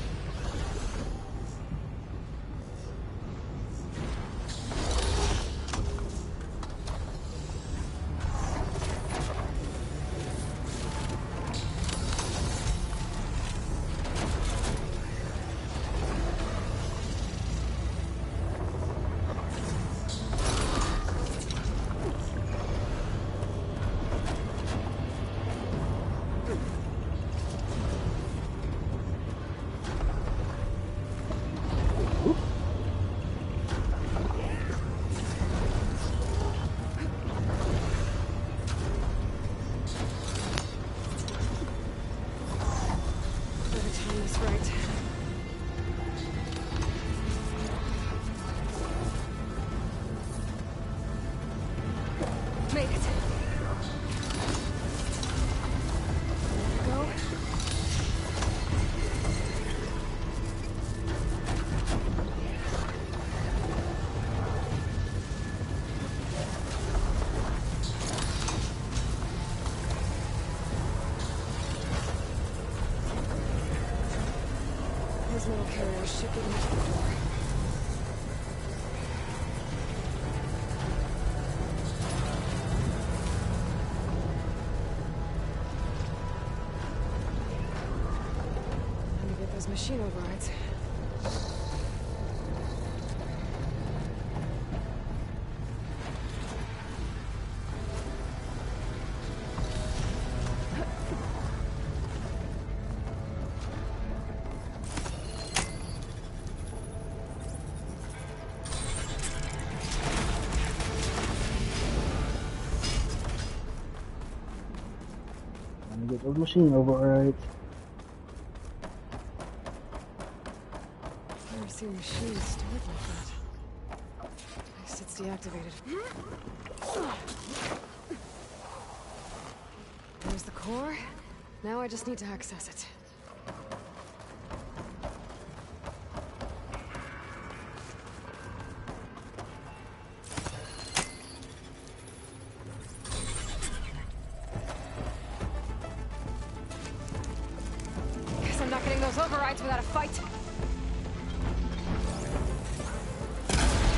B: Those metal carriers should get me to the door. Let me get those machine overrides.
A: Get those machine overrides.
B: I've never seen machines stored like that. At least it's deactivated. There's the core. Now I just need to access it. I'm not getting those overrides without a fight.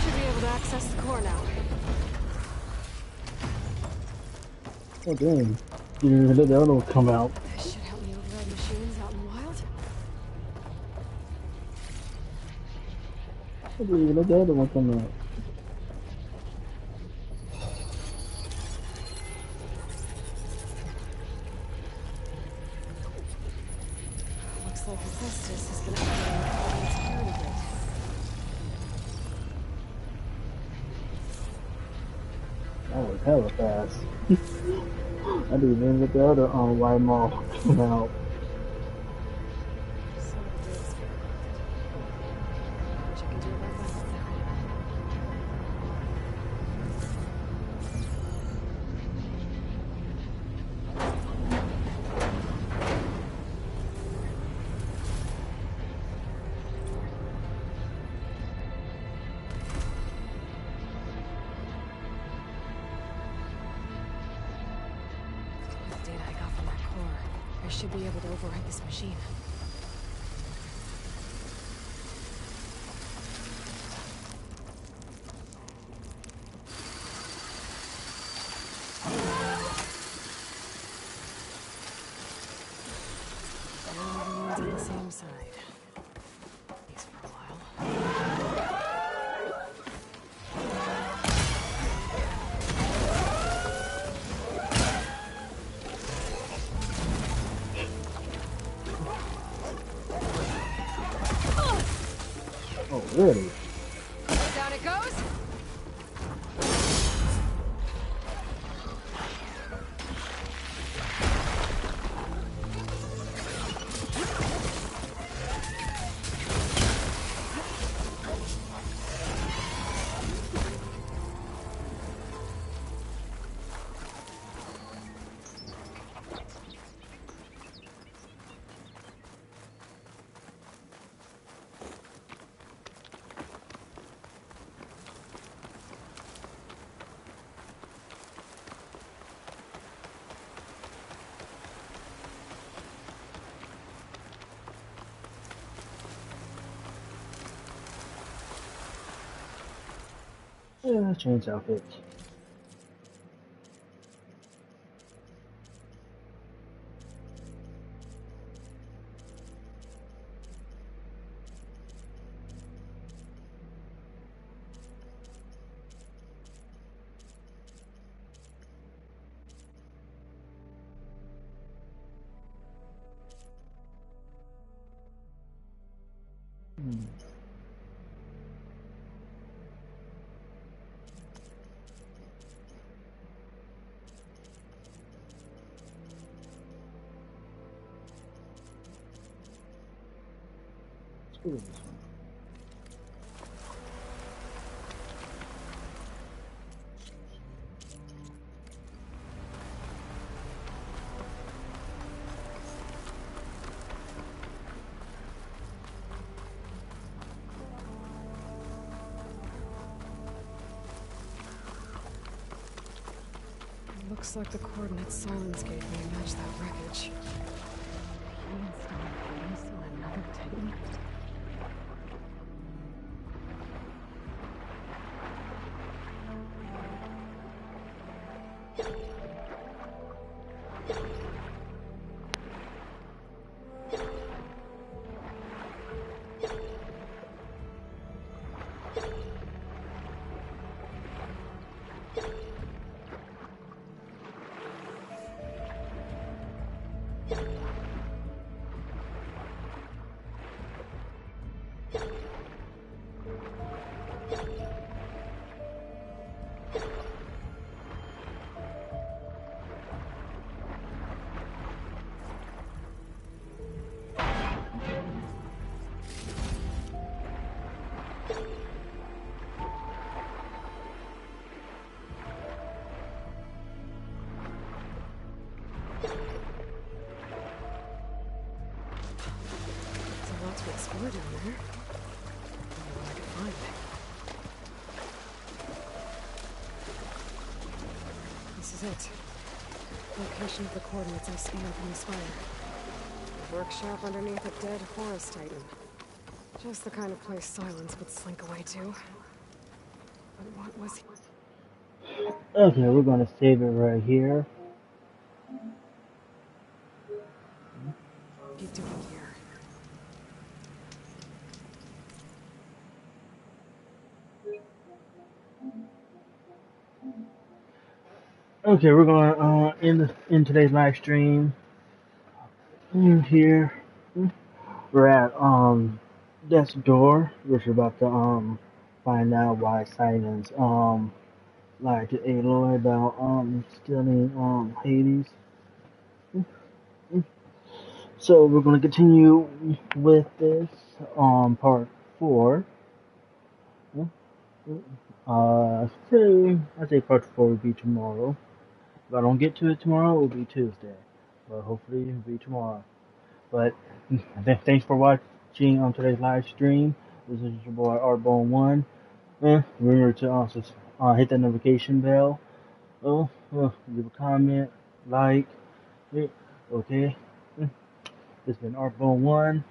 B: Should be able to access the core now.
A: Oh damn. You didn't even let the other one come out.
B: This should help me override machines out in the wild.
A: I didn't even let the other one come out.
B: Looks like Hephaestus is gonna activate the security gate.
A: That was hella fast. I didn't even let the other white mall come out.
B: I should be able to override this machine. Everyone's on the same side. At least for a while. it goes.
A: Yeah, let's change outfits. Let's go with this one.
B: Looks like the coordinates Silence gave me match that wreckage. He installed base on another Titan. To explore down there. Wonder what I could find. This is it. Location of the coordinates I scanned from the spire. A workshop underneath a dead forest titan. Just the kind of place Silence would slink away to. But what was he?
A: Okay, we're gonna save it right here.
B: What are you doing here?
A: Okay, we're gonna in today's live stream. Here we're at desk door, which we're about to find out why Silence lied to Aloy about stealing Hades. So we're gonna continue with this part 4. I'd say part 4 will be tomorrow. If I don't get to it tomorrow, it will be Tuesday. But hopefully it will be tomorrow. But thanks for watching on today's live stream. This is your boy Arbone1. Remember to also hit that notification bell. Leave a comment, like. Okay. It's been Arbone1.